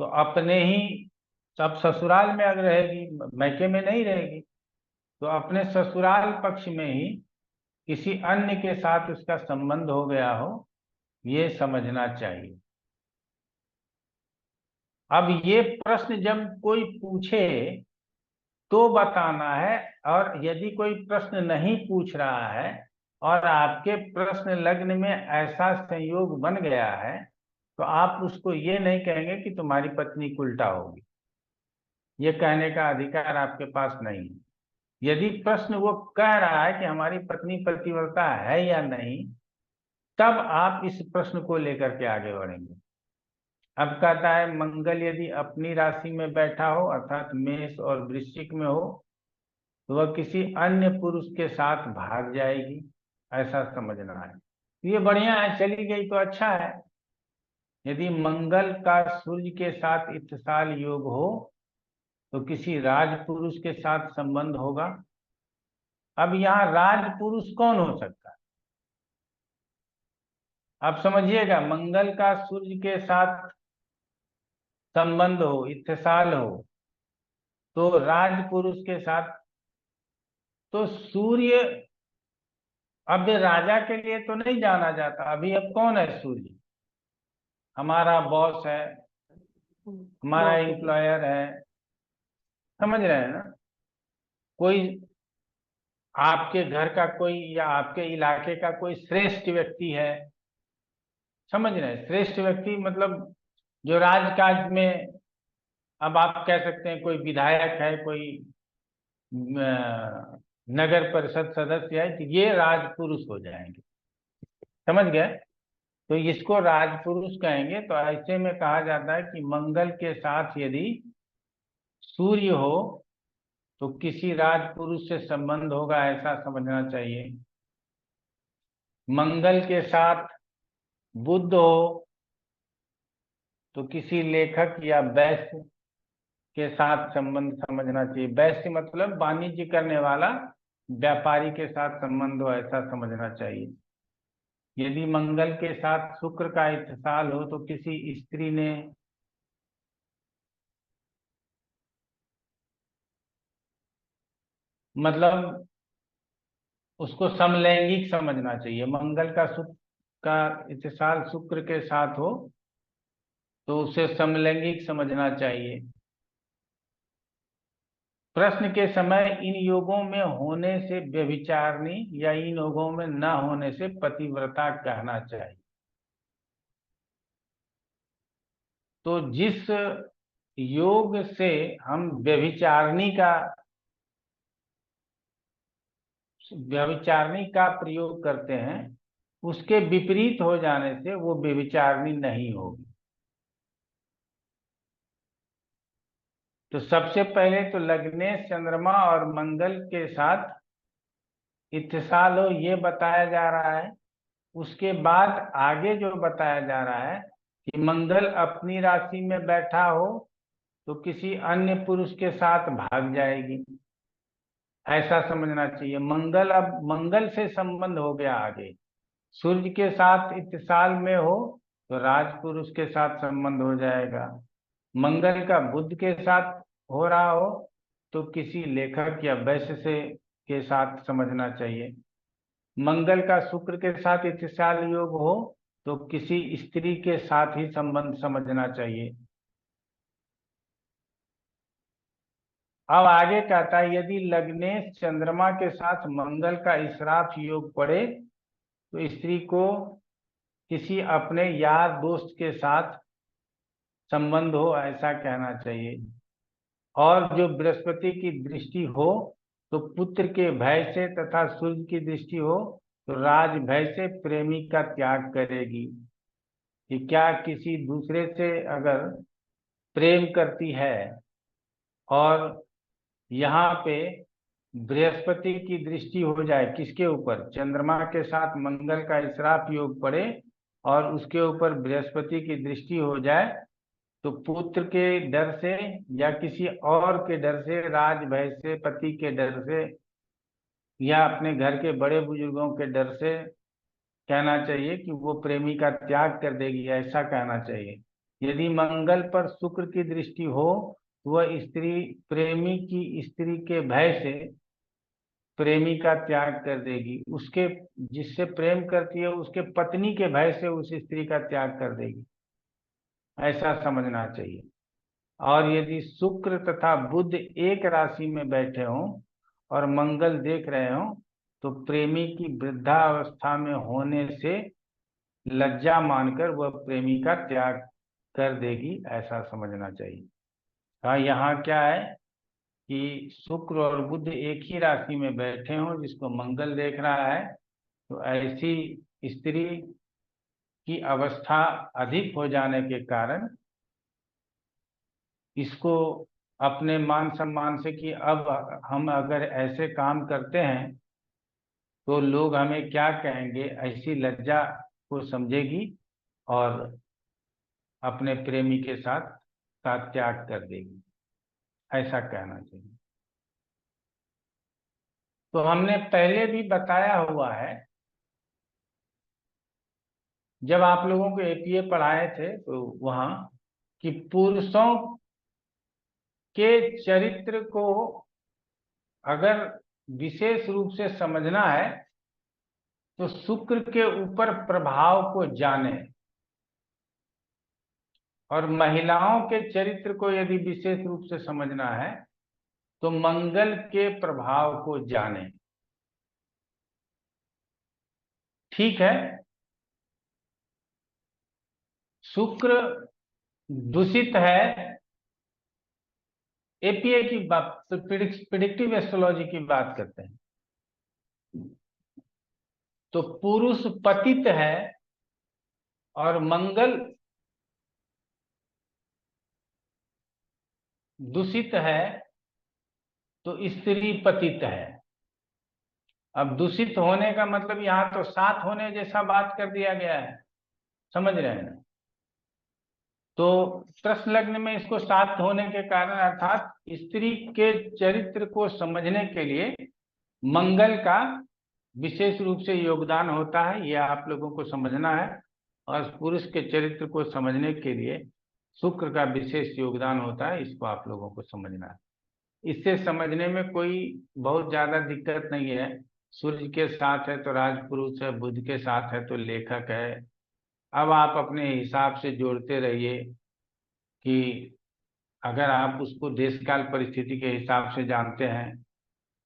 Speaker 1: तो अपने ही, अब ससुराल में अगर रहेगी, मैके में नहीं रहेगी, तो अपने ससुराल पक्ष में ही किसी अन्य के साथ उसका संबंध हो गया हो, ये समझना चाहिए। अब ये प्रश्न जब कोई पूछे तो बताना है, और यदि कोई प्रश्न नहीं पूछ रहा है और आपके प्रश्न लग्न में ऐसा संयोग बन गया है, तो आप उसको ये नहीं कहेंगे कि तुम्हारी पत्नी उल्टा होगी। ये कहने का अधिकार आपके पास नहीं है। यदि प्रश्न वो कह रहा है कि हमारी पत्नी पतिव्रता है या नहीं, तब आप इस प्रश्न को लेकर के आगे बढ़ेंगे। अब कहता है मंगल यदि अपनी राशि में बैठा हो, अर्थात मेष और वृश्चिक में हो, तो वह किसी अन्य पुरुष के साथ भाग जाएगी, ऐसा समझना है। ये बढ़िया है, चली गई तो अच्छा है। यदि मंगल का सूर्य के साथ इत्तिसाल योग हो तो किसी राजपुरुष के साथ संबंध होगा। अब यहाँ राजपुरुष कौन हो सकता है? आप समझिएगा, मंगल का सूर्य के साथ संबंध हो, इत्तिसाल हो, तो राजपुरुष के साथ, तो सूर्य अब राजा के लिए तो नहीं जाना जाता। अभी अब कौन है सूर्य? हमारा बॉस है, हमारा एम्प्लॉयर है, समझ रहे हैं ना? कोई आपके घर का कोई या आपके इलाके का कोई श्रेष्ठ व्यक्ति है, समझ रहे हैं? श्रेष्ठ व्यक्ति मतलब जो राजकाज में, अब आप कह सकते हैं कोई विधायक है, कोई नगर परिषद सदस्य है, तो ये राजपुरुष हो जाएंगे, समझ गए? तो इसको राजपुरुष कहेंगे। तो ऐसे में कहा जाता है कि मंगल के साथ यदि सूर्य हो तो किसी राजपुरुष से संबंध होगा, ऐसा समझना चाहिए। मंगल के साथ बुध हो तो किसी लेखक या वैश्य के साथ संबंध समझना चाहिए। वैश्य मतलब वाणिज्य करने वाला, व्यापारी के साथ संबंध हो, ऐसा समझना चाहिए। यदि मंगल के साथ शुक्र का इत्तिसाल हो तो किसी स्त्री ने मतलब उसको समलैंगिक समझना चाहिए। मंगल का शुक्र का इत्तिसाल शुक्र के साथ हो तो उसे समलैंगिक समझना चाहिए। प्रश्न के समय इन योगों में होने से व्यभिचारिणी या इन योगों में न होने से पतिव्रता कहना चाहिए। तो जिस योग से हम व्यभिचारिणी का प्रयोग करते हैं, उसके विपरीत हो जाने से वो व्यभिचारिणी नहीं होगी। तो सबसे पहले तो लग्नेश चंद्रमा और मंगल के साथ इत्तिसाल हो, ये बताया जा रहा है। उसके बाद आगे जो बताया जा रहा है कि मंगल अपनी राशि में बैठा हो तो किसी अन्य पुरुष के साथ भाग जाएगी, ऐसा समझना चाहिए। मंगल, अब मंगल से संबंध हो गया आगे। सूर्य के साथ इत्तिसाल में हो तो राजपुरुष के साथ संबंध हो जाएगा। मंगल का बुध के साथ हो रहा हो तो किसी लेखक या वैश्य से के साथ समझना चाहिए। मंगल का शुक्र के साथ इत्तिसाल योग हो तो किसी स्त्री के साथ ही संबंध समझना चाहिए। अब आगे कहता है यदि लग्नेश चंद्रमा के साथ मंगल का इशराफ योग पड़े तो स्त्री को किसी अपने यार दोस्त के साथ संबंध हो, ऐसा कहना चाहिए। और जो बृहस्पति की दृष्टि हो तो पुत्र के भय से, तथा सूर्य की दृष्टि हो तो राज भय से प्रेमी का त्याग करेगी। कि क्या किसी दूसरे से अगर प्रेम करती है और यहाँ पे बृहस्पति की दृष्टि हो जाए, किसके ऊपर? चंद्रमा के साथ मंगल का इशराफ योग पड़े और उसके ऊपर बृहस्पति की दृष्टि हो जाए तो पुत्र के डर से या किसी और के डर से, राज भय से, पति के डर से या अपने घर के बड़े बुजुर्गों के डर से कहना चाहिए कि वो प्रेमी का त्याग कर देगी, ऐसा कहना चाहिए। यदि मंगल पर शुक्र की दृष्टि हो तो वह स्त्री प्रेमी की स्त्री के भय से प्रेमी का त्याग कर देगी, उसके जिससे प्रेम करती है उसके पत्नी के भय से उस स्त्री का त्याग कर देगी, ऐसा समझना चाहिए। और यदि शुक्र तथा बुध एक राशि में बैठे हों और मंगल देख रहे हों तो प्रेमी की वृद्धावस्था में होने से लज्जा मानकर वह प्रेमी का त्याग कर देगी, ऐसा समझना चाहिए। हाँ, यहाँ क्या है कि शुक्र और बुध एक ही राशि में बैठे हों जिसको मंगल देख रहा है, तो ऐसी स्त्री की अवस्था अधिक हो जाने के कारण इसको अपने मान सम्मान से कि अब हम अगर ऐसे काम करते हैं तो लोग हमें क्या कहेंगे, ऐसी लज्जा को समझेगी और अपने प्रेमी के साथ त्याग कर देगी, ऐसा कहना चाहिए। तो हमने पहले भी बताया हुआ है, जब आप लोगों को एपीए पढ़ाए थे तो वहां कि पुरुषों के चरित्र को अगर विशेष रूप से समझना है तो शुक्र के ऊपर प्रभाव को जाने, और महिलाओं के चरित्र को यदि विशेष रूप से समझना है तो मंगल के प्रभाव को जाने। ठीक है, शुक्र दूषित है, एपीए की बात, तो प्रिडिक्टिव एस्ट्रोलॉजी की बात करते हैं, तो पुरुष पतित है और मंगल दूषित है तो स्त्री पतित है। अब दूषित होने का मतलब यहाँ तो साथ होने जैसा बात कर दिया गया है, समझ रहे हैं ना? तो कृष्ण लग्न में इसको साथ होने के कारण अर्थात स्त्री के चरित्र को समझने के लिए मंगल का विशेष रूप से योगदान होता है, यह आप लोगों को समझना है। और पुरुष के चरित्र को समझने के लिए शुक्र का विशेष योगदान होता है, इसको आप लोगों को समझना है। इससे समझने में कोई बहुत ज्यादा दिक्कत नहीं है। सूर्य के साथ है तो राजपुरुष है, बुध के साथ है तो लेखक है। अब आप अपने हिसाब से जोड़ते रहिए कि अगर आप उसको देश काल परिस्थिति के हिसाब से जानते हैं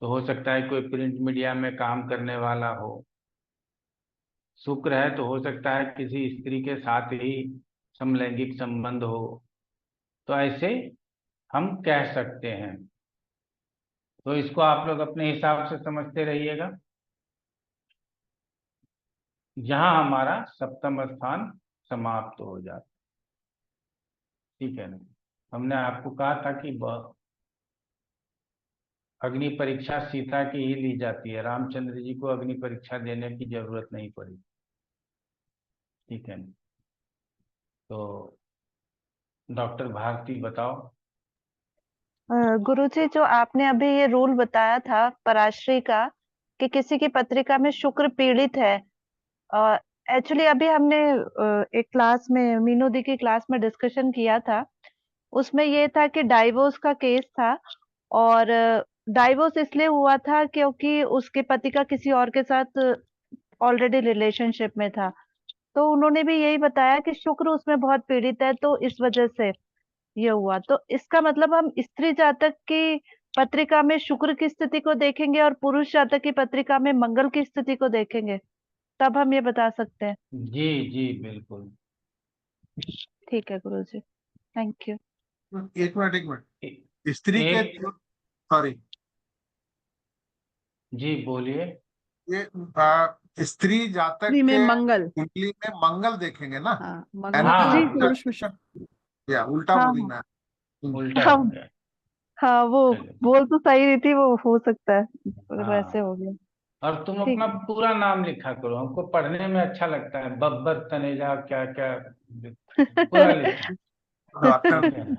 Speaker 1: तो हो सकता है कोई प्रिंट मीडिया में काम करने वाला हो। शुक्र है तो हो सकता है किसी स्त्री के साथ ही समलैंगिक संबंध हो, तो ऐसे हम कह सकते हैं। तो इसको आप लोग अपने हिसाब से समझते रहिएगा। यहाँ हमारा सप्तम स्थान समाप्त हो जाता, ठीक है ना? हमने आपको कहा था कि अग्नि परीक्षा सीता की ही ली जाती है, रामचंद्र जी को अग्नि परीक्षा देने की जरूरत नहीं पड़ी, ठीक है ना? तो डॉक्टर भारती बताओ।
Speaker 6: गुरुजी, जो आपने अभी ये रूल बताया था पराश्री का कि किसी की पत्रिका में शुक्र पीड़ित है, एक्चुअली अभी हमने एक क्लास में, मीनू दी की क्लास में डिस्कशन किया था। उसमें ये था कि डाइवोर्स का केस था, और डाइवोर्स इसलिए हुआ था क्योंकि उसके पति का किसी और के साथ ऑलरेडी रिलेशनशिप में था। तो उन्होंने भी यही बताया कि शुक्र उसमें बहुत पीड़ित है, तो इस वजह से ये हुआ। तो इसका मतलब हम स्त्री जातक की पत्रिका में शुक्र की स्थिति को देखेंगे और पुरुष जातक की पत्रिका में मंगल की स्थिति को देखेंगे, तब हम ये बता सकते हैं।
Speaker 1: जी जी बिल्कुल।
Speaker 6: ठीक है गुरुजी, थैंक यू।
Speaker 2: एक मिनट, स्त्री के, सॉरी
Speaker 1: जी बोलिए।
Speaker 2: ये स्त्री जातक
Speaker 3: स्त्री में
Speaker 2: के
Speaker 3: मंगल,
Speaker 2: कुंडली में मंगल देखेंगे ना?
Speaker 3: हाँ
Speaker 2: है
Speaker 3: मंगल
Speaker 2: ना?
Speaker 1: हाँ,
Speaker 3: स्त्री
Speaker 1: हाँ,
Speaker 3: पुरुष में शुक्र।
Speaker 2: या उल्टा
Speaker 6: हाँ
Speaker 2: बोली
Speaker 6: हाँ
Speaker 2: मैं।
Speaker 1: उल्टा
Speaker 6: हाँ
Speaker 1: हो गया।
Speaker 6: हाँ, वो
Speaker 1: चलो,
Speaker 6: बोल तो सही रही थी, वो हो सकता है पर वैसे
Speaker 1: हाँ
Speaker 6: हो गया।
Speaker 1: और तुम
Speaker 6: ठीक
Speaker 1: अपना पूरा नाम लिखा करो, हमको पढ़ने में अच्छा लगता है। बब्बर तनेजा क्या क्या पूरा लिखना,
Speaker 2: डॉक्टर
Speaker 1: ठीक है ना?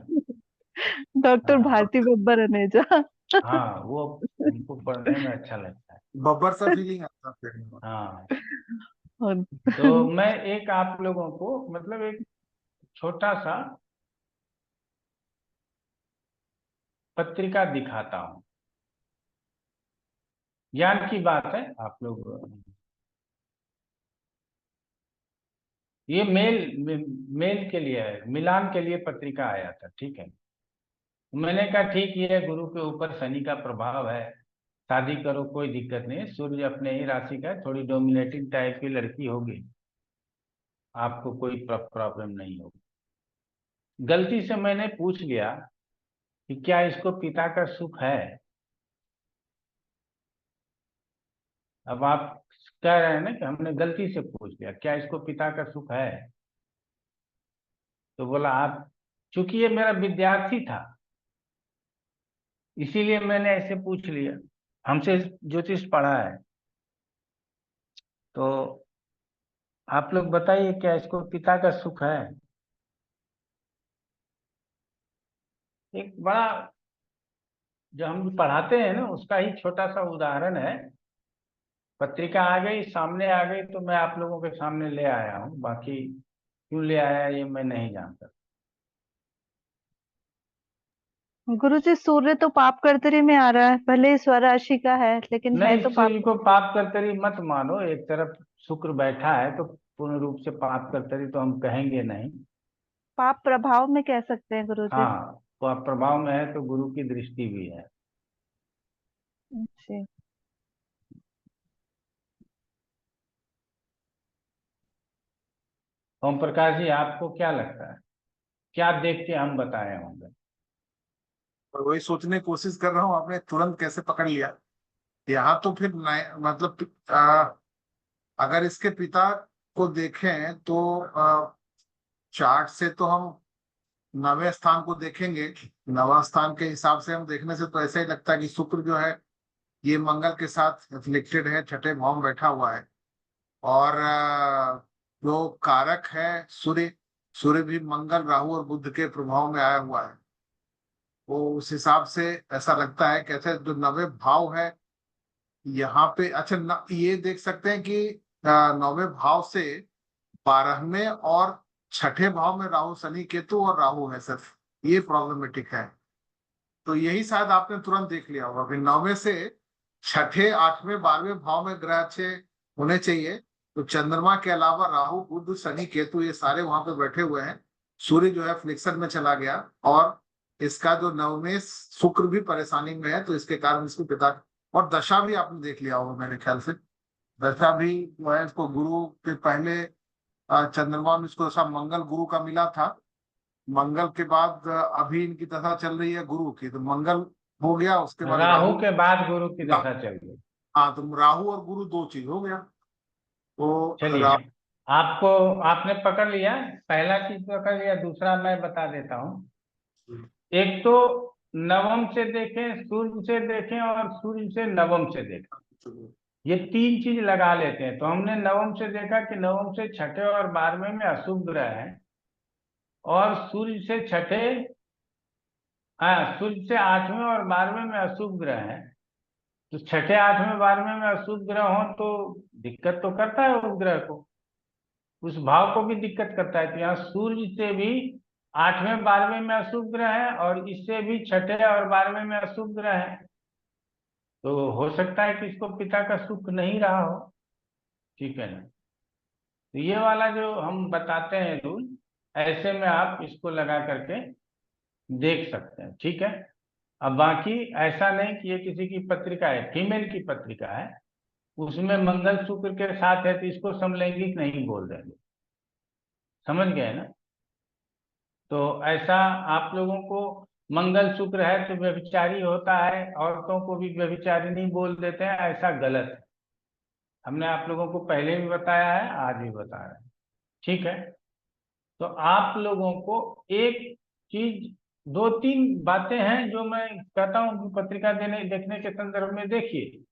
Speaker 6: डॉक्टर
Speaker 1: हाँ
Speaker 6: भारती बब्बर अनेजा।
Speaker 1: हाँ, वो हमको पढ़ने में अच्छा लगता है।
Speaker 2: बब्बर सा फीलिंग आता है फिर।
Speaker 1: हाँ,
Speaker 6: और
Speaker 1: तो मैं एक आप लोगों को मतलब एक छोटा सा पत्रिका दिखाता हूँ। ज्ञान की बात है आप लोग। ये मेल के लिए है, मिलान के लिए पत्रिका आया था, ठीक है। मैंने कहा ठीक, ये गुरु के ऊपर शनि का प्रभाव है, शादी करो कोई दिक्कत नहीं, सूर्य अपने ही राशि का है, थोड़ी डोमिनेटिंग टाइप की लड़की होगी, आपको कोई प्रॉब्लम नहीं होगी। गलती से मैंने पूछ लिया कि क्या इसको पिता का सुख है। अब आप कह रहे हैं ना कि हमने गलती से पूछ लिया क्या इसको पिता का सुख है, तो बोला आप, चूंकि ये मेरा विद्यार्थी था इसीलिए मैंने ऐसे पूछ लिया, हमसे ज्योतिष पढ़ा है, तो आप लोग बताइए क्या इसको पिता का सुख है। एक बड़ा जो हम पढ़ाते हैं ना उसका ही छोटा सा उदाहरण है। पत्रिका आ गई, सामने आ गई, तो मैं आप लोगों के सामने ले आया हूँ, बाकी क्यों ले आया ये मैं नहीं जानता।
Speaker 6: गुरुजी, सूर्य तो पाप कर्तरी में आ रहा है, भले ही स्वराशि का है लेकिन है
Speaker 1: नहीं,
Speaker 6: तो पाप।
Speaker 1: सूर्य को पाप कर्तरी मत मानो, एक तरफ शुक्र बैठा है तो पूर्ण रूप से पाप कर्तरी तो हम कहेंगे नहीं।
Speaker 6: पाप प्रभाव में कह सकते हैं गुरुजी।
Speaker 1: हाँ, तो आप प्रभाव में है तो गुरु की दृष्टि भी है।
Speaker 6: जी।
Speaker 1: ओम प्रकाश जी, आपको क्या लगता है, क्या देख के हम बताए होंगे?
Speaker 2: और वही सोचने की कोशिश कर रहा हूँ, आपने तुरंत कैसे पकड़ लिया। यहाँ तो फिर मतलब अगर इसके पिता को देखें तो चार्ट से तो हम नवे स्थान को देखेंगे। नवा स्थान के हिसाब से हम देखने से तो ऐसा ही लगता है कि शुक्र जो है ये मंगल के साथ एफिलिक्टेड है, छठे भाव में बैठा हुआ है। और जो कारक है सूर्य, सूर्य भी मंगल राहु और बुध के प्रभाव में आया हुआ है। वो उस हिसाब से ऐसा लगता है, कैसे जो नवे भाव है यहाँ पे। अच्छा ये देख सकते हैं कि नौवें भाव से 12वें और छठे भाव में राहु, शनि, केतु और राहु है सिर्फ, ये प्रॉब्लमेटिक है। तो यही शायद आपने तुरंत देख लिया होगा। फिर 9वें से छठे, 8वें, 12वें भाव में ग्रह अच्छे होने चाहिए। तो चंद्रमा के अलावा राहु, बुध, शनि, केतु ये सारे वहां पे बैठे हुए हैं। सूर्य जो है फ्लिक्शन में चला गया, और इसका जो 9वें शुक्र भी परेशानी में है, तो इसके कारण इसके पिता। और दशा भी आपने देख लिया होगा मेरे ख्याल से। दशा भी जो है इसको गुरु के पहले चंद्रमा में इसको दशा मंगल गुरु का मिला था। मंगल के बाद अभी इनकी दशा चल रही है गुरु की, तो मंगल हो गया, उसके बाद
Speaker 1: राहु
Speaker 2: राहु।
Speaker 1: के बाद गुरु की दशा चल गई।
Speaker 2: हाँ, तो राहु और गुरु दो चीज हो गया। तो
Speaker 1: चलिए, आपको आपने पकड़ लिया, पहला चीज पकड़ लिया, दूसरा मैं बता देता हूँ। एक तो नवम से देखें, सूर्य से देखें, और सूर्य से नवम से देखें, ये तीन चीज लगा लेते हैं। तो हमने नवम से देखा कि नवम से छठे और 12वें में अशुभ ग्रह है, और सूर्य से छठे, हाँ, सूर्य से 8वें और 12वें में अशुभ ग्रह है। तो छठे, 8वें, 12वें में अशुभ ग्रह हो तो दिक्कत तो करता है उस ग्रह को, उस भाव को भी दिक्कत करता है। तो यहाँ सूर्य से भी 8वें 12वें में अशुभ ग्रह है, और इससे भी छठे और 12वें में अशुभ ग्रह है। तो हो सकता है कि इसको पिता का सुख नहीं रहा हो, ठीक है ना। तो ये वाला जो हम बताते हैं रूल, ऐसे में आप इसको लगा करके देख सकते हैं, ठीक है। अब बाकी ऐसा नहीं कि ये किसी की पत्रिका है, फीमेल की पत्रिका है, उसमें मंगल शुक्र के साथ है, तो इसको समलैंगिक नहीं बोल देंगे, समझ गए ना। तो ऐसा आप लोगों को, मंगल शुक्र है तो व्यभिचारी होता है, औरतों को भी व्यभिचारी नहीं बोल देते हैं, ऐसा गलत है। हमने आप लोगों को पहले भी बताया है, आज भी बता रहे हैं, ठीक है। तो आप लोगों को एक चीज, दो तीन बातें हैं जो मैं कहता हूं कि पत्रिका देखने के संदर्भ में देखिए।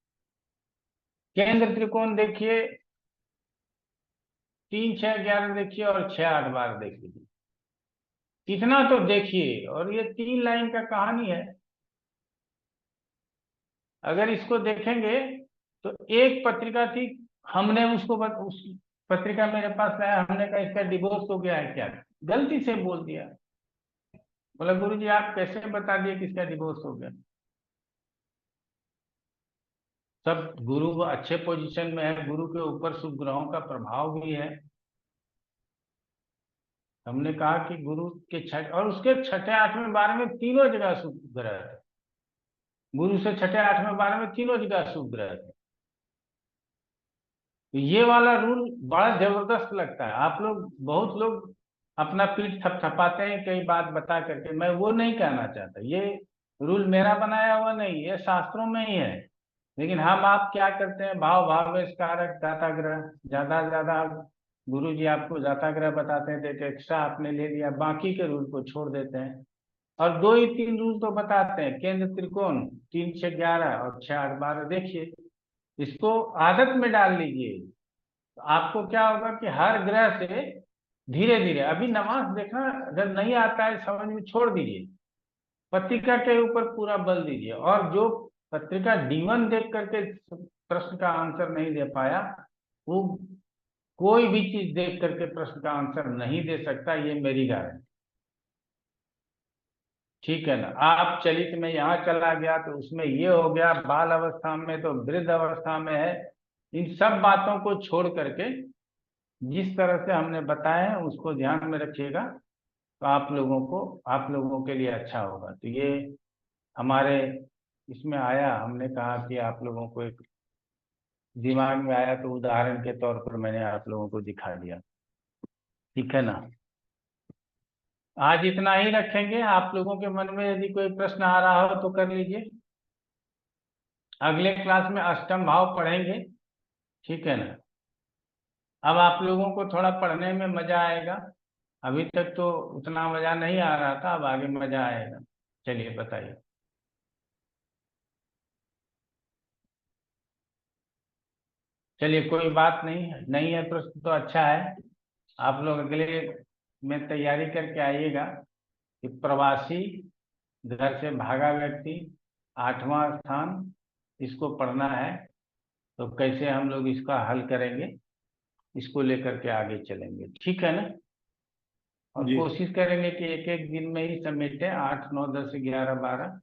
Speaker 1: केंद्र त्रिकोण देखिए, 3 6 11 देखिए और 6 8 12 देखिए, इतना तो देखिए। और ये 3 लाइन का कहानी है। अगर इसको देखेंगे तो एक पत्रिका थी, हमने उसको उस पत्रिका मेरे पास लाया, हमने कहा इसका डिवोर्स हो गया है क्या, गलती से बोल दिया। बोला गुरुजी आप कैसे बता दिए कि इसका डिवोर्स हो गया। सब गुरु अच्छे पोजीशन में है, गुरु के ऊपर शुभ ग्रहों का प्रभाव भी है। हमने कहा कि गुरु के छठे और उसके छठे 8वें 12वें तीनों जगह शुभ ग्रह है। गुरु से छठे 8वें 12वें तीनों जगह शुभ ग्रह है। तो ये वाला रूल बड़ा जबरदस्त लगता है। आप लोग, बहुत लोग अपना पीठ थपथपाते हैं कई बात बता करके, मैं वो नहीं कहना चाहता। ये रूल मेरा बनाया हुआ नहीं, ये शास्त्रों में ही है। लेकिन हम आप क्या करते हैं, भाव भावेश कारक जाता ग्रह, ज्यादा से ज्यादा गुरु जी आपको जाता ग्रह बताते हैं, तो एक्स्ट्रा आपने ले लिया, बाकी के रूल को छोड़ देते हैं। और 2 ही 3 रूल तो बताते हैं, केंद्र त्रिकोण 3 6 11 और 6 8 12 देखिए, इसको आदत में डाल लीजिए। तो आपको क्या होगा कि हर ग्रह से धीरे धीरे, अभी नमाज देखना अगर नहीं आता है समझ में, छोड़ दीजिए, पत्रिका के ऊपर पूरा बल दीजिए। और जो पत्रिका D1 देख करके प्रश्न का आंसर नहीं दे पाया, वो कोई भी चीज देख करके प्रश्न का आंसर नहीं दे सकता, ये मेरी गारंटी। ठीक है ना। आप चलित में यहाँ चला गया तो उसमें ये हो गया, बाल अवस्था में तो वृद्ध अवस्था में है। इन सब बातों को छोड़ करके जिस तरह से हमने बताया है उसको ध्यान में रखिएगा, तो आप लोगों के लिए अच्छा होगा। तो ये हमारे इसमें आया, हमने कहा कि आप लोगों को एक दिमाग में आया तो उदाहरण के तौर पर मैंने आप लोगों को दिखा दिया। ठीक है ना। आज इतना ही रखेंगे। आप लोगों के मन में यदि कोई प्रश्न आ रहा हो तो कर लीजिए। अगले क्लास में अष्टम भाव पढ़ेंगे। ठीक है ना। अब आप लोगों को थोड़ा पढ़ने में मजा आएगा। अभी तक तो उतना मजा नहीं आ रहा था, अब आगे मजा आएगा। चलिए बताइए। चलिए कोई बात नहीं है, नहीं है प्रश्न तो अच्छा है। आप लोग अगले में तैयारी करके आइएगा कि प्रवासी, घर से भागा व्यक्ति, 8वां स्थान, इसको पढ़ना है। तो कैसे हम लोग इसका हल करेंगे, इसको लेकर के आगे चलेंगे। ठीक है ना। और
Speaker 2: जी
Speaker 1: कोशिश करेंगे कि एक एक दिन में ही समेटे, 8 9 10 11 12,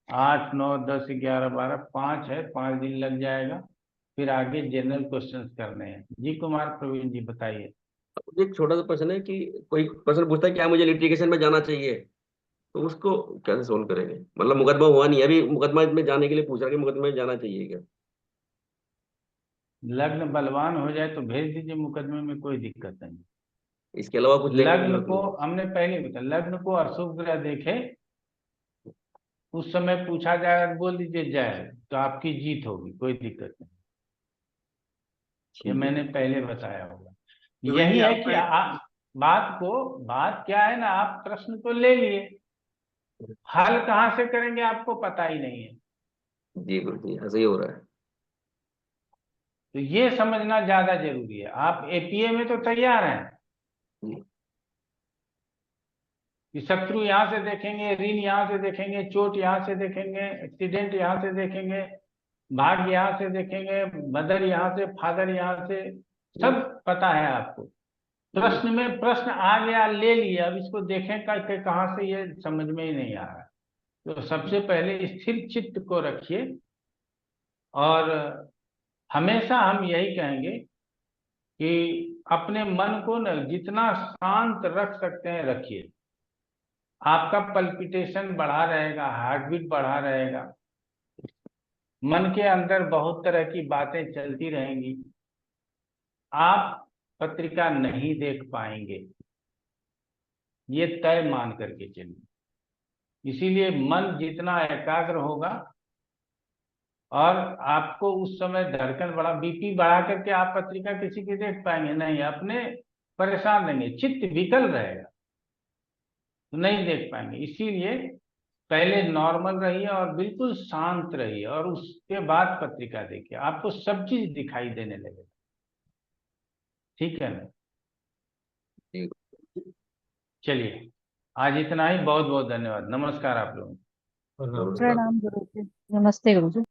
Speaker 1: 8 9 10 11 12, 5 है, 5 दिन लग जाएगा। फिर आगे जनरल क्वेश्चंस करने हैं। जी कुमार प्रवीण जी बताइए।
Speaker 4: एक छोटा सा प्रश्न है कि कोई प्रश्न पूछता है क्या मुझे लिटिगेशन में जाना चाहिए, तो उसको कैसे सोल्व करेंगे? मतलब मुकदमा हुआ नहीं है, अभी मुकदमा में जाने के लिए पूछ रहा है कि मुकदमे में जाना चाहिए क्या?
Speaker 1: लग्न बलवान हो जाए तो भेज दीजिए मुकदमे में, कोई दिक्कत नहीं।
Speaker 4: इसके अलावा कुछ देखने की
Speaker 1: लग्न
Speaker 4: जरूरत
Speaker 1: को
Speaker 4: नहीं?
Speaker 1: हमने पहले बताया, लग्न को अशुभ ग्रह देखे, उस समय पूछा जाए बोल दीजिए जय, तो आपकी जीत होगी, कोई दिक्कत नहीं। ये
Speaker 4: ठीक है।
Speaker 1: मैंने पहले बताया होगा।
Speaker 2: प्रवीण
Speaker 1: यही
Speaker 2: जी
Speaker 1: है कि
Speaker 2: आपका
Speaker 1: बात क्या है ना, आप प्रश्न तो ले लिए, हल कहाँ से करेंगे आपको पता ही नहीं है।
Speaker 4: जी गुरु जी, ऐसा ही हो रहा है।
Speaker 1: तो ये समझना ज्यादा जरूरी है। आप एपीए में तो तैयार हैं
Speaker 4: जी
Speaker 1: कि शत्रु यहाँ से देखेंगे, ऋण यहाँ से देखेंगे, चोट यहाँ से देखेंगे, एक्सीडेंट यहाँ से देखेंगे, भाग्य यहाँ से देखेंगे, मदर यहाँ से, फादर यहाँ से, सब पता है आपको। प्रश्न में प्रश्न आ गया, ले लिया, अब इसको देखें कि कहाँ से, ये समझ में ही नहीं आ रहा। तो सबसे पहले स्थिर चित्त को रखिए, और हमेशा हम यही कहेंगे कि अपने मन को न जितना शांत रख सकते हैं रखिए। आपका पल्पिटेशन बढ़ा रहेगा, हार्ट बीट बढ़ा रहेगा, मन के अंदर बहुत तरह की बातें चलती रहेंगी, आप पत्रिका नहीं देख पाएंगे, ये तय मान करके चलिए। इसीलिए मन जितना एकाग्र होगा, और आपको उस समय धड़कन बढ़ा, बीपी बढ़ा करके आप पत्रिका किसी की देख पाएंगे नहीं, अपने परेशान रहेंगे, चित्त विकल रहेगा, तो नहीं देख पाएंगे। इसीलिए पहले नॉर्मल रहिए और बिल्कुल शांत रहिए, और उसके बाद पत्रिका देखिए, आपको सब चीज दिखाई देने लगेगा। ठीक है ना?
Speaker 4: ठीक।
Speaker 1: चलिए, आज इतना ही। बहुत बहुत धन्यवाद। नमस्कार आप लोगों को।
Speaker 4: नमस्कार।
Speaker 6: प्रणाम गुरुजी। नमस्ते गुरुजी।